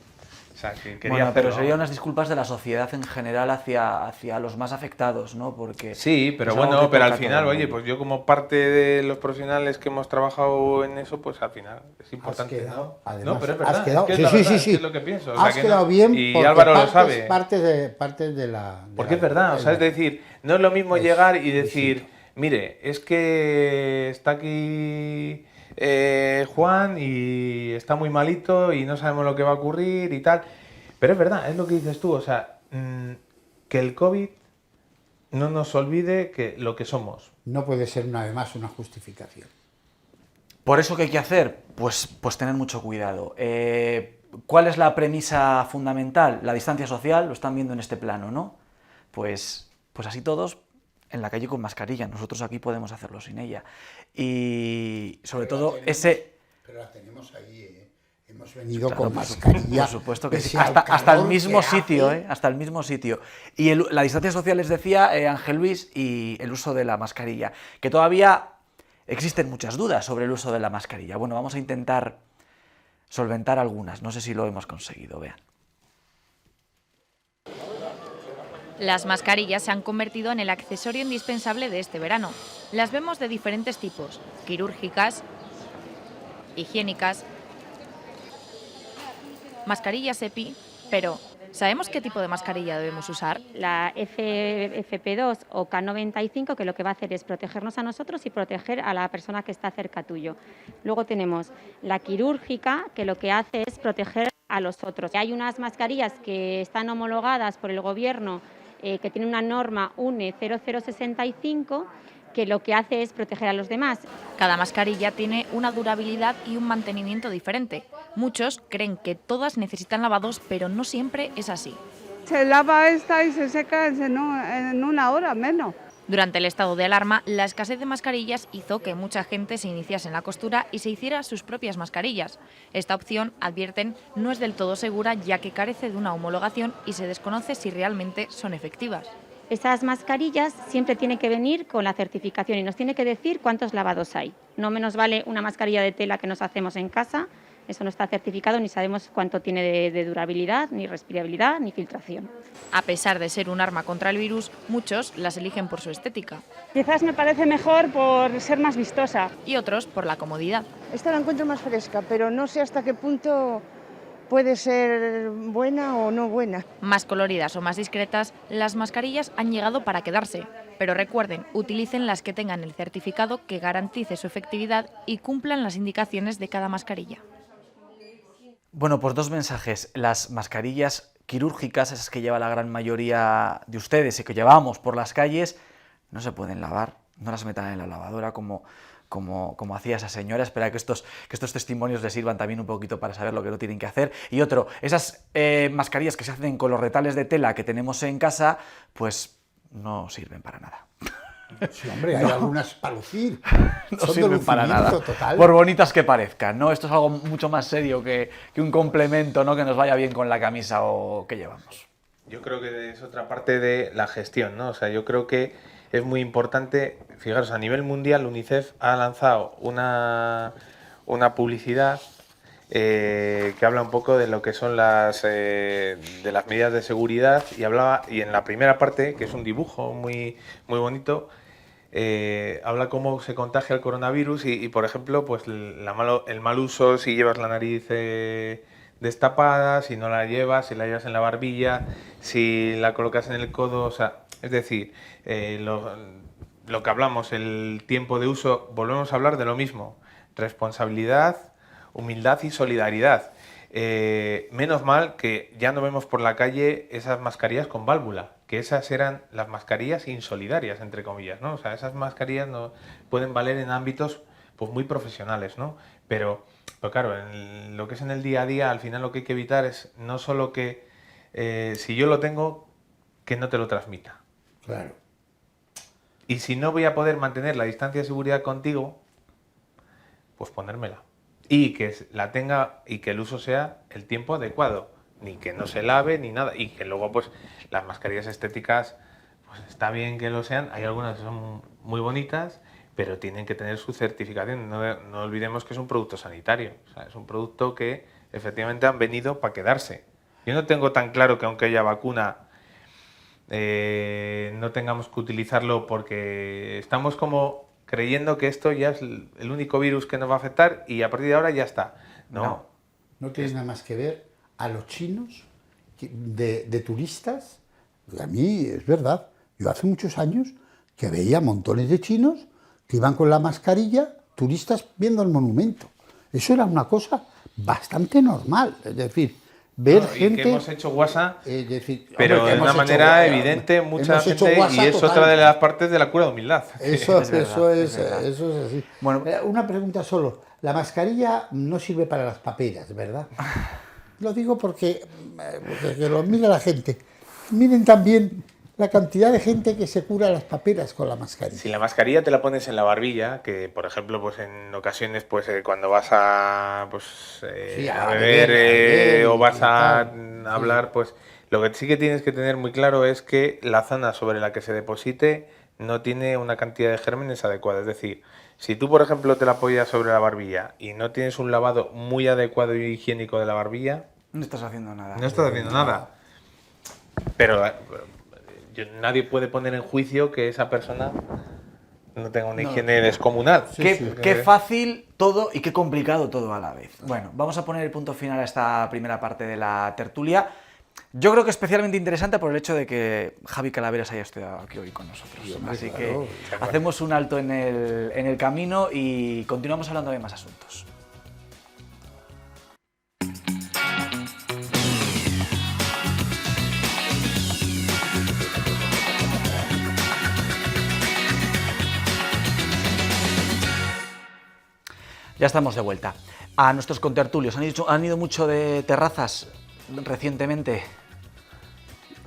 O sea, que quería Bueno, pero hacerlo. serían unas disculpas de la sociedad en general hacia los más afectados, ¿no? Porque Sí, pero es algo bueno, que pero al toca a todo final, el oye, mundo. pues yo como parte de los profesionales que hemos trabajado en eso, pues al final es importante, quedado, ¿no? además, No, pero es has verdad, quedado- es que es sí, la sí, verdad, sí, es que sí. es lo que pienso. O sea, Has que quedado no- bien y porque Álvaro lo sabe. partes de la... Porque es verdad, o sea, es decir, no es lo mismo Es llegar y distinto. decir, mire, es que está aquí Juan y está muy malito y no sabemos lo que va a ocurrir y tal. Pero es verdad, es lo que dices tú, o sea, que el COVID no nos olvide que lo que somos. No puede ser además una justificación. ¿Por eso qué hay que hacer? Pues tener mucho cuidado. ¿Cuál es la premisa fundamental? La distancia social, lo están viendo en este plano, ¿no? Pues así todos en la calle con mascarilla, nosotros aquí podemos hacerlo sin ella. Y sobre todo ese... Pero la tenemos ahí, ¿eh? Hemos venido Claro, con por mascarilla. Por supuesto que sí. pese al Hasta el calor mismo que sitio, hace. ¿eh? Hasta el mismo sitio. Y la distancia social, les decía Ángel Luis, y el uso de la mascarilla. Que todavía existen muchas dudas sobre el uso de la mascarilla. Bueno, vamos a intentar solventar algunas. No sé si lo hemos conseguido, vean. Las mascarillas se han convertido en el accesorio indispensable de este verano. Las vemos de diferentes tipos: quirúrgicas, higiénicas, mascarillas EPI, pero ¿sabemos qué tipo de mascarilla debemos usar? La FFP2 o K95, que lo que va a hacer es protegernos a nosotros y proteger a la persona que está cerca tuyo. Luego tenemos la quirúrgica, que lo que hace es proteger a los otros. Hay unas mascarillas que están homologadas por el Gobierno, que tienen una norma UNE 0065, que lo que hace es proteger a los demás. Cada mascarilla tiene una durabilidad y un mantenimiento diferente. Muchos creen que todas necesitan lavados, pero no siempre es así. Se lava esta y se seca en una hora menos. Durante el estado de alarma, la escasez de mascarillas hizo que mucha gente se iniciase en la costura y se hiciera sus propias mascarillas. Esta opción, advierten, no es del todo segura, ya que carece de una homologación y se desconoce si realmente son efectivas. Esas mascarillas siempre tienen que venir con la certificación y nos tiene que decir cuántos lavados hay. No menos vale una mascarilla de tela que nos hacemos en casa, eso no está certificado, ni sabemos cuánto tiene de durabilidad, ni respirabilidad, ni filtración. A pesar de ser un arma contra el virus, muchos las eligen por su estética. Quizás me parece mejor por ser más vistosa. Y otros por la comodidad. Esta la encuentro más fresca, pero no sé hasta qué punto puede ser buena o no buena. Más coloridas o más discretas, las mascarillas han llegado para quedarse. Pero recuerden, utilicen las que tengan el certificado que garantice su efectividad y cumplan las indicaciones de cada mascarilla. Bueno, pues dos mensajes. Las mascarillas quirúrgicas, esas que lleva la gran mayoría de ustedes y que llevamos por las calles, no se pueden lavar, no las metan en la lavadora como hacía esa señora. Espera que estos testimonios les sirvan también un poquito para saber lo que no tienen que hacer. Y otro, esas mascarillas que se hacen con los retales de tela que tenemos en casa, pues no sirven para nada. Sí, hombre, hay algunas para lucir. No Son de sirven para nada, lucimiento total. por bonitas que parezcan, ¿no? Esto es algo mucho más serio que un complemento, ¿no? Que nos vaya bien con la camisa o que llevamos. Yo creo que es otra parte de la gestión, ¿no? O sea, yo creo que es muy importante, fijaros, a nivel mundial UNICEF ha lanzado una publicidad que habla un poco de lo que son de las medidas de seguridad y en la primera parte, que es un dibujo muy, muy bonito, habla cómo se contagia el coronavirus y por ejemplo, pues el mal uso, si llevas la nariz destapada, si no la llevas, si la llevas en la barbilla, si la colocas en el codo, o sea, es decir, lo que hablamos, el tiempo de uso, volvemos a hablar de lo mismo, responsabilidad, humildad y solidaridad. Menos mal que ya no vemos por la calle esas mascarillas con válvula, que esas eran las mascarillas insolidarias, entre comillas, ¿no? O sea, esas mascarillas no pueden valer en ámbitos pues muy profesionales, ¿no? Pero claro, en lo que es en el día a día, al final lo que hay que evitar es no solo que si yo lo tengo, que no te lo transmita. Claro. Y si no voy a poder mantener la distancia de seguridad contigo, pues ponérmela. Y que la tenga y que el uso sea el tiempo adecuado. Ni que no se lave ni nada. Y que luego pues las mascarillas estéticas, pues está bien que lo sean. Hay algunas que son muy bonitas, pero tienen que tener su certificación. No olvidemos que es un producto sanitario. O sea, es un producto que efectivamente han venido para quedarse. Yo no tengo tan claro que aunque haya vacuna, no tengamos que utilizarlo, porque estamos como creyendo que esto ya es el único virus que nos va a afectar y a partir de ahora ya está. No tiene nada más que ver a los chinos de turistas. A mí es verdad, yo hace muchos años que veía montones de chinos que iban con la mascarilla, turistas viendo el monumento. Eso era una cosa bastante normal, es decir, ver gente... Y que hemos hecho guasa, pero de una manera evidente, mucha gente, y es otra de las partes de la cura de humildad. Eso es así. Bueno, una pregunta solo. La mascarilla no sirve para las paperas, ¿verdad? Lo digo porque lo mira la gente. Miren también la cantidad de gente que se cura las paperas con la mascarilla. Si la mascarilla te la pones en la barbilla, que por ejemplo, pues en ocasiones, pues cuando vas a, a beber o vas a hablar, pues lo que sí que tienes que tener muy claro es que la zona sobre la que se deposite no tiene una cantidad de gérmenes adecuada. Es decir, si tú, por ejemplo, te la apoyas sobre la barbilla y no tienes un lavado muy adecuado y higiénico de la barbilla, no estás haciendo nada. No estás haciendo nada. Pero nadie puede poner en juicio que esa persona no tenga una higiene descomunal. Qué fácil todo y qué complicado todo a la vez. Bueno, vamos a poner el punto final a esta primera parte de la tertulia. Yo creo que especialmente interesante por el hecho de que Javi Calaveras haya estudiado aquí hoy con nosotros. Así que hacemos un alto en el camino y continuamos hablando de más asuntos. Ya estamos de vuelta. A nuestros contertulios, ¿han ido mucho de terrazas recientemente?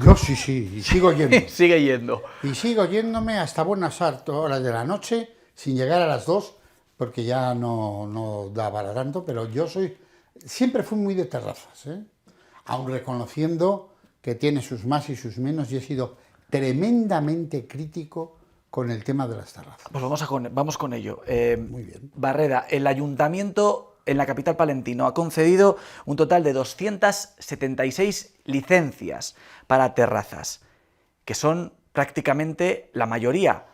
Yo sí, y sigo yendo. Sigue yendo. Y sigo yéndome hasta buenas horas de la noche, sin llegar a las 2, porque ya no da para tanto, pero yo siempre fui muy de terrazas, aun reconociendo que tiene sus más y sus menos, y he sido tremendamente crítico con el tema de las terrazas. Pues vamos con ello. Muy bien. Barreda, el ayuntamiento en la capital palentino ha concedido un total de 276 licencias para terrazas, que son prácticamente la mayoría,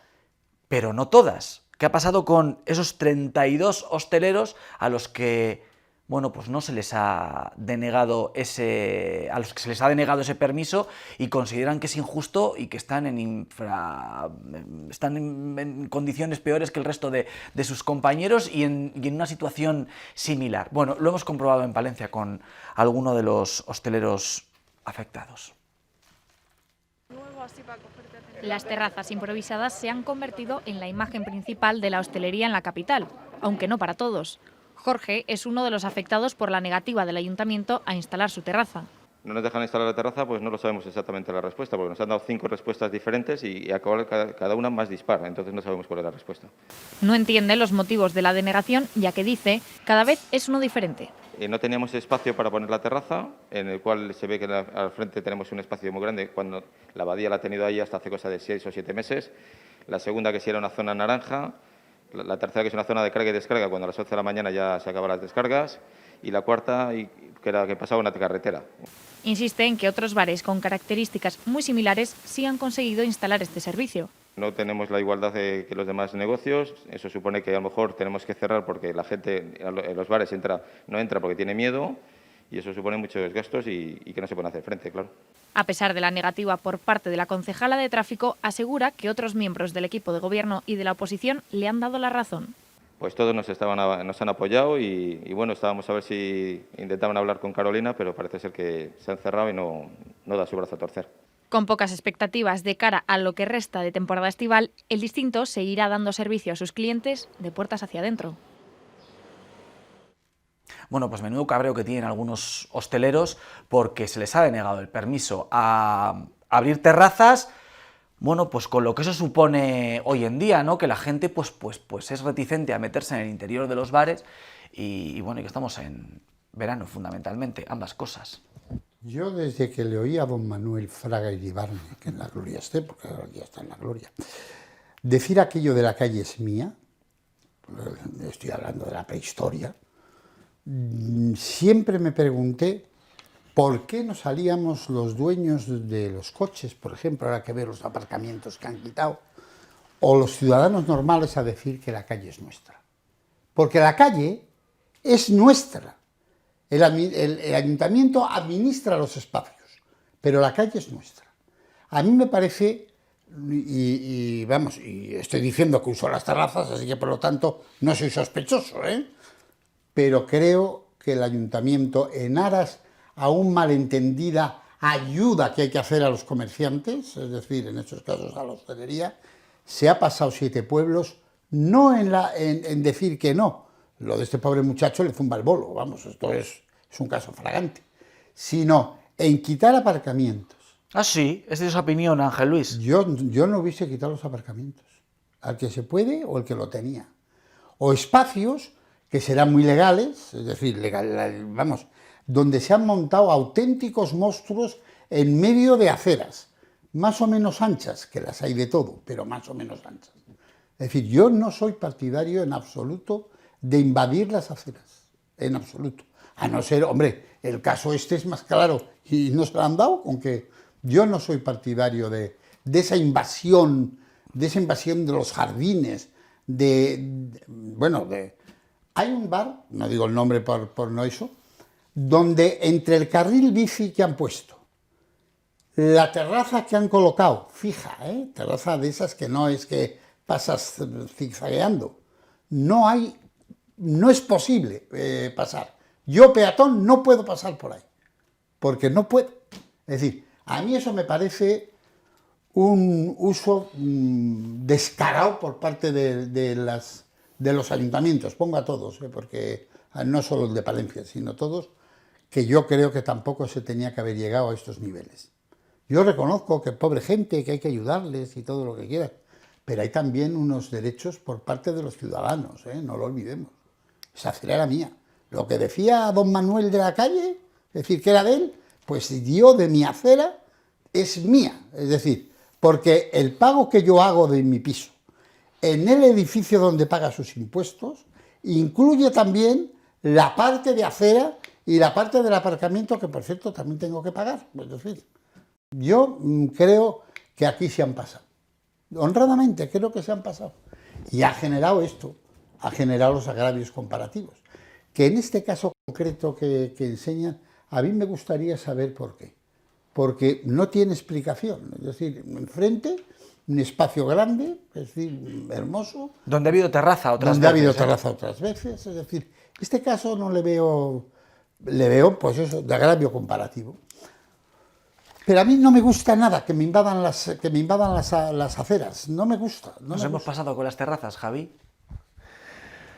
pero no todas. ¿Qué ha pasado con esos 32 hosteleros a los que, bueno, pues no se les ha denegado ese permiso y consideran que es injusto y que están en condiciones peores que el resto de sus compañeros y en una situación similar? Bueno, lo hemos comprobado en Palencia con alguno de los hosteleros afectados. Las terrazas improvisadas se han convertido en la imagen principal de la hostelería en la capital, aunque no para todos. Jorge es uno de los afectados por la negativa del ayuntamiento a instalar su terraza. No nos dejan instalar la terraza, pues no lo sabemos exactamente la respuesta, porque nos han dado 5 respuestas diferentes y cada una más dispar, entonces no sabemos cuál es la respuesta. No entiende los motivos de la denegación, ya que dice, cada vez es uno diferente. No teníamos espacio para poner la terraza, en el cual se ve que al frente tenemos un espacio muy grande, cuando la abadía la ha tenido ahí hasta hace cosa de 6 o 7 meses. La segunda, que sí era una zona naranja. La tercera, que es una zona de carga y descarga, cuando a las 11 de la mañana ya se acaban las descargas. Y la cuarta, que era que pasaba una carretera. Insiste en que otros bares con características muy similares sí han conseguido instalar este servicio. No tenemos la igualdad que los demás negocios. Eso supone que a lo mejor tenemos que cerrar porque la gente en los bares no entra porque tiene miedo, y eso supone muchos gastos y que no se pueden hacer frente, claro. A pesar de la negativa por parte de la concejala de tráfico, asegura que otros miembros del equipo de gobierno y de la oposición le han dado la razón. Pues todos nos han apoyado y bueno, estábamos a ver si intentaban hablar con Carolina, pero parece ser que se han cerrado y no da su brazo a torcer. Con pocas expectativas de cara a lo que resta de temporada estival, el distinto seguirá dando servicio a sus clientes de puertas hacia adentro. Bueno, pues menudo cabreo que tienen algunos hosteleros porque se les ha denegado el permiso a abrir terrazas. Bueno, pues con lo que eso supone hoy en día, ¿no? Que la gente pues es reticente a meterse en el interior de los bares y bueno, y que estamos en verano fundamentalmente, ambas cosas. Yo desde que le oí a don Manuel Fraga Iribarne, que en la gloria esté, porque ahora ya está en la gloria, decir aquello de la calle es mía, estoy hablando de la prehistoria, siempre me pregunté ¿por qué no salíamos los dueños de los coches, por ejemplo, ahora que ver los aparcamientos que han quitado, o los ciudadanos normales a decir que la calle es nuestra? Porque la calle es nuestra. El ayuntamiento administra los espacios, pero la calle es nuestra. A mí me parece, y estoy diciendo que uso las terrazas, así que por lo tanto no soy sospechoso, pero creo que el ayuntamiento, en aras a un malentendida ayuda que hay que hacer a los comerciantes, es decir, en estos casos a la hostelería, se ha pasado 7 pueblos, no en decir que no. Lo de este pobre muchacho le zumba el bolo, vamos, esto es un caso flagrante, sino en quitar aparcamientos. Ah, sí, es de esa opinión, Ángel Luis. Yo no hubiese quitado los aparcamientos, al que se puede o el que lo tenía. O espacios que serán muy legales, es decir, donde se han montado auténticos monstruos en medio de aceras, más o menos anchas, que las hay de todo, pero más o menos anchas. Es decir, yo no soy partidario en absoluto de invadir las aceras, en absoluto. A no ser, hombre, el caso este es más claro y no se lo han dado, con que yo no soy partidario de esa invasión de los jardines, hay un bar, no digo el nombre por no eso, donde entre el carril bici que han puesto, la terraza que han colocado, fija, terraza de esas que no es que pasas zigzagueando, no es posible pasar. Yo, peatón, no puedo pasar por ahí, porque no puedo. Es decir, a mí eso me parece un uso descarado por parte de los ayuntamientos, pongo a todos, porque no solo el de Palencia, sino todos, que yo creo que tampoco se tenía que haber llegado a estos niveles. Yo reconozco que pobre gente, que hay que ayudarles y todo lo que quieras, pero hay también unos derechos por parte de los ciudadanos, no lo olvidemos. Esa acera era mía. Lo que decía don Manuel de la calle, es decir, que era de él, pues yo de mi acera es mía. Es decir, porque el pago que yo hago de mi piso en el edificio donde paga sus impuestos incluye también la parte de acera y la parte del aparcamiento que, por cierto, también tengo que pagar. Es decir, yo creo que aquí se han pasado. Honradamente creo que se han pasado. Y ha generado esto, ha generado los agravios comparativos, que en este caso concreto que enseñan, a mí me gustaría saber por qué. Porque no tiene explicación. Es decir, enfrente, un espacio grande, es decir, hermoso. Donde ha habido terraza otras veces. Donde ha habido terraza otras veces. Es decir, este caso no le veo, pues eso, de agravio comparativo. Pero a mí no me gusta nada que me invadan las aceras. No me gusta. Nos hemos pasado con las terrazas, Javi.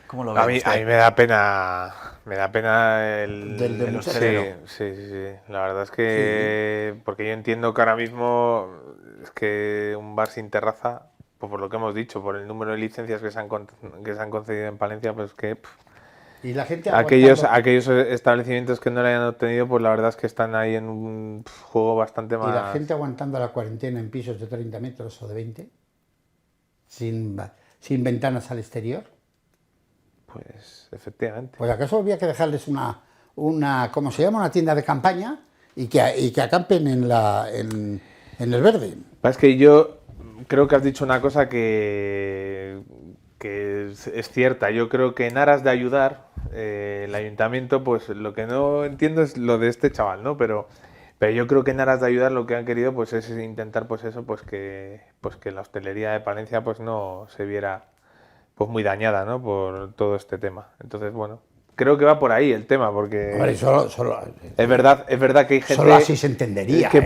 ¿Cómo lo ves? A mí me da pena el hostelero. Sí. La verdad es que porque yo entiendo que ahora mismo es que un bar sin terraza, pues por lo que hemos dicho, por el número de licencias que se han concedido en Palencia, pues que y la gente aquellos establecimientos que no lo hayan obtenido, pues la verdad es que están ahí en un juego bastante más. Y la gente aguantando la cuarentena en pisos de 30 metros o de 20, sin ventanas al exterior. Pues efectivamente. Pues acaso había que dejarles ¿cómo se llama? Una tienda de campaña y que acampen en el verde. Es que yo creo que has dicho una cosa que es cierta. Yo creo que en aras de ayudar, el ayuntamiento, pues lo que no entiendo es lo de este chaval, ¿no? Pero yo creo que en aras de ayudar lo que han querido pues es intentar pues eso, pues que la hostelería de Palencia pues no se viera pues muy dañada, ¿no? Por todo este tema. Entonces, bueno, creo que va por ahí el tema, porque hombre, solo es verdad que hay gente solo así se entendería, que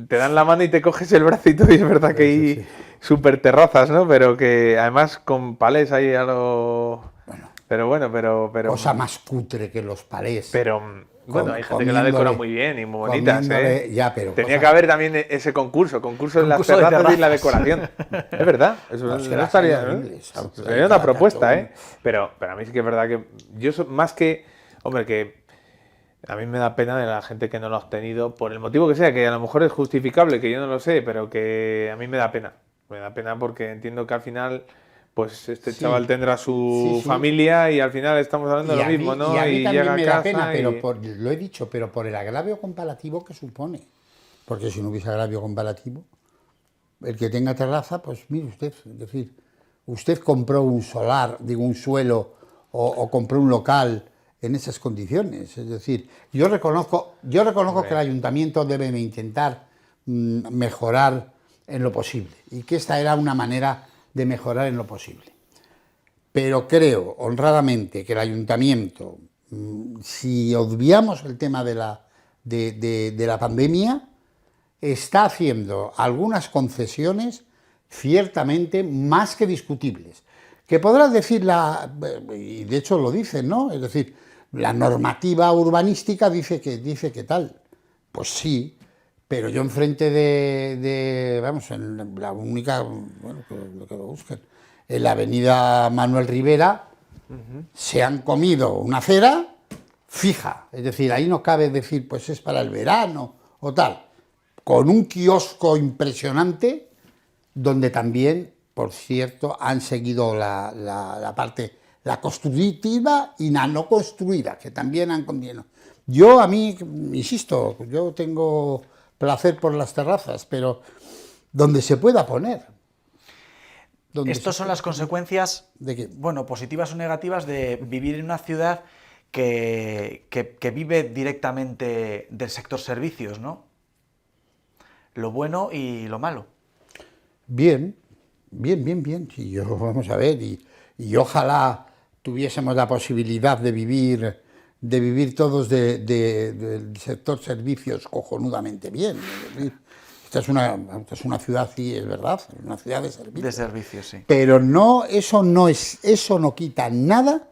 te dan la mano y te coges el brazo y todo, y es verdad que hay súper terrazas, ¿no? Pero que además con palés hay algo. Pero cosa más cutre que los palés. Pero bueno, hay gente que la decora muy bien y muy bonitas, Ya, pero tenía que haber también ese concurso en las terrazas y la decoración. Es verdad, eso no estaría, sería una propuesta, pero a mí sí que es verdad que yo más que, hombre, que a mí me da pena de la gente que no lo ha obtenido por el motivo que sea, que a lo mejor es justificable, que yo no lo sé, pero que a mí me da pena porque entiendo que al final pues este Sí. chaval tendrá su Sí, sí. familia y al final estamos hablando de Y lo a mí- mismo, ¿no? y a mí también llega a me da casa pena, pero y... lo he dicho, pero por el agravio comparativo que supone. Porque si no hubiese agravio comparativo, el que tenga terraza, pues mire usted, es decir, usted compró un suelo o compró un local en esas condiciones. Es decir, yo reconozco que el ayuntamiento debe intentar mejorar en lo posible y que esta era una manera de mejorar en lo posible. Pero creo, honradamente, que el ayuntamiento, si obviamos el tema de la pandemia, está haciendo algunas concesiones ciertamente más que discutibles. Que podrás decir, y de hecho lo dicen, ¿no? Es decir, la normativa urbanística dice que tal. Pues sí, pero yo enfrente vamos, en la única, bueno, que lo busquen, en la avenida Manuel Rivera, se han comido una acera fija, es decir, ahí no cabe decir, pues es para el verano o tal, con un kiosco impresionante, donde también, por cierto, han seguido la parte, la constructiva y la no construida, que también han continuado. Yo, a mí, insisto, yo tengo placer por las terrazas, pero donde se pueda poner. Estas son las consecuencias, ¿de qué? Bueno, positivas o negativas de vivir en una ciudad que vive directamente del sector servicios, ¿no? Lo bueno y lo malo. Bien. Sí, vamos a ver, y ojalá tuviésemos la posibilidad de vivir todos del sector servicios cojonudamente bien. Es decir, esta es una ciudad, sí, es verdad, una ciudad de servicios. De servicios, sí. Pero eso no quita nada.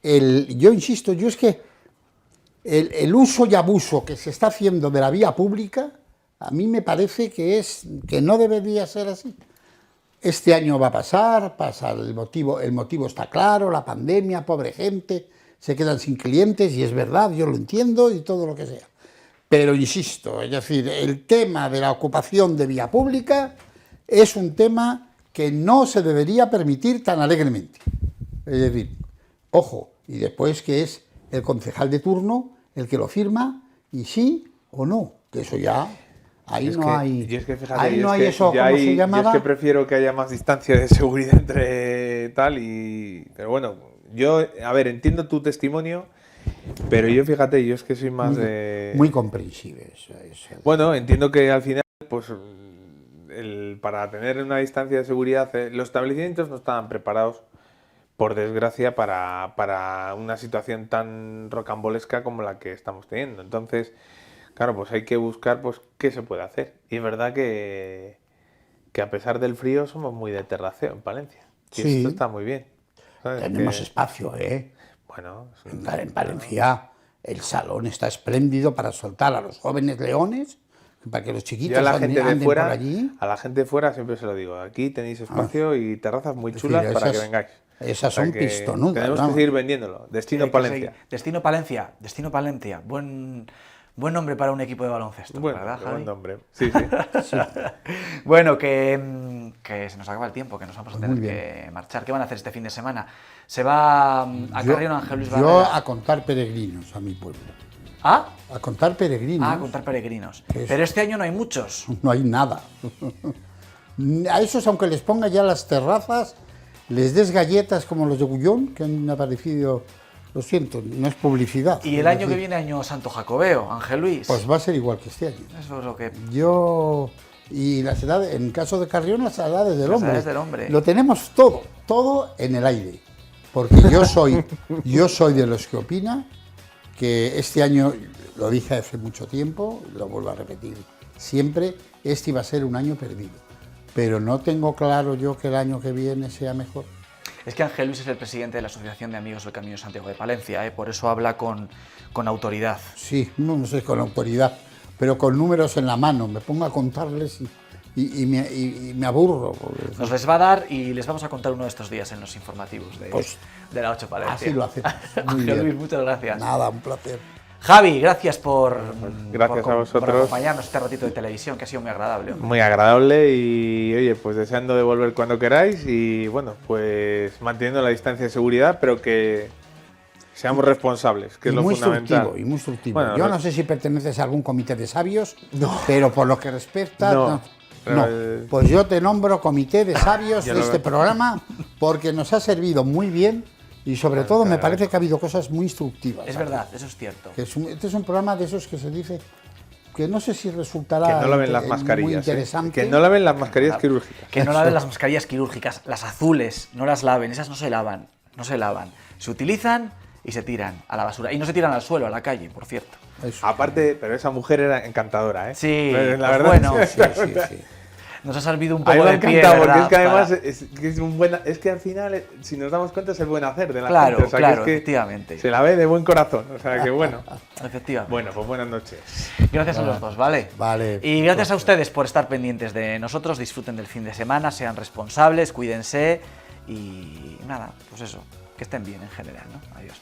Yo insisto, es que el uso y abuso que se está haciendo de la vía pública, a mí me parece que no debería ser así. Este año va a pasar, el motivo está claro, la pandemia, pobre gente, se quedan sin clientes, y es verdad, yo lo entiendo y todo lo que sea. Pero insisto, es decir, el tema de la ocupación de vía pública es un tema que no se debería permitir tan alegremente. Es decir, ojo, y después que es el concejal de turno el que lo firma, y sí o no, que eso ya... Ahí no hay eso, ¿cómo se llamaba? Yo es que prefiero que haya más distancia de seguridad entre tal y... Pero bueno, yo, a ver, entiendo tu testimonio, pero yo, fíjate, yo es que soy más de... Muy comprensible eso. Bueno, entiendo que al final, pues, para tener una distancia de seguridad, los establecimientos no estaban preparados, por desgracia, para una situación tan rocambolesca como la que estamos teniendo. Entonces... Claro, pues hay que buscar pues qué se puede hacer. Y es verdad que a pesar del frío somos muy de terraceo en Palencia. Y sí, esto está muy bien. ¿Sabes? Tenemos espacio, ¿eh? Bueno, en Palencia el salón está espléndido para soltar a los jóvenes leones, para que los chiquitos anden por allí. A la gente de fuera siempre se lo digo. Aquí tenéis espacio y terrazas muy chulas para que vengáis. Esas son pistonudas. Tenemos que seguir vendiéndolo. Destino Palencia. Destino Palencia. Destino Palencia. Buen nombre para un equipo de baloncesto, ¿verdad, Javi? Buen nombre, sí. Sí. Bueno, que se nos acaba el tiempo, que nos vamos a tener que marchar. ¿Qué van a hacer este fin de semana? ¿Se va a Carrión Ángel Luis Barrera? Yo a contar peregrinos a mi pueblo. ¿Ah? A contar peregrinos. A contar peregrinos. Pero este año no hay muchos. No hay nada. A esos, aunque les ponga ya las terrazas, les des galletas como los de Gullón, que han aparecido... Lo siento, no es publicidad. Y el año que viene, año Santo Jacobeo, Ángel Luis. Pues va a ser igual que este año. Eso es lo que... Y las edades, en caso de Carrión, las edades del hombre. Las edades del hombre. Lo tenemos todo en el aire. Porque yo soy de los que opina que este año, lo dije hace mucho tiempo, lo vuelvo a repetir siempre, este iba a ser un año perdido. Pero no tengo claro yo que el año que viene sea mejor. Es que Ángel Luis es el presidente de la Asociación de Amigos del Camino de Santiago de Palencia, por eso habla con autoridad. Sí, no sé con autoridad, pero con números en la mano. Me pongo a contarles y me aburro. Nos les va a dar y les vamos a contar uno de estos días en los informativos de la 8 Palencia. Así lo hacemos. Ángel Luis, muchas gracias. Nada, un placer. Javi, gracias por Gracias a vosotros. por acompañarnos este ratito de televisión, que ha sido muy agradable. Hombre. Muy agradable y, oye, pues deseando de volver cuando queráis y, bueno, pues manteniendo la distancia de seguridad, pero que seamos responsables, que es lo fundamental. Y muy instructivo. Bueno, Yo no sé si perteneces a algún comité de sabios, pero por lo que respecta... No. Pues yo te nombro comité de sabios de este programa porque nos ha servido muy bien y sobre todo me parece que ha habido cosas muy instructivas. Es verdad, eso es cierto. Este es un programa de esos que se dice que no sé si resultará que no laven las muy mascarillas, interesante. que no laven las mascarillas quirúrgicas. Que no laven las mascarillas quirúrgicas, las azules, no las laven, esas no se lavan, se utilizan y se tiran a la basura. Y no se tiran al suelo, a la calle, por cierto. Eso. Aparte, pero esa mujer era encantadora, ¿eh? Sí, la pues verdad. bueno, Sí. Nos ha servido un A mí poco me de pie, encanta porque ¿verdad? es que además es que al final, si nos damos cuenta, es el buen hacer de la Claro, gente. O sea, claro, que efectivamente. Se la ve de buen corazón, o sea que bueno. Efectivamente. Bueno, pues buenas noches. Gracias a los dos, ¿vale? Vale. Y gracias a ustedes por estar pendientes de nosotros, disfruten del fin de semana, sean responsables, cuídense y nada, pues eso, que estén bien en general, ¿no? Adiós.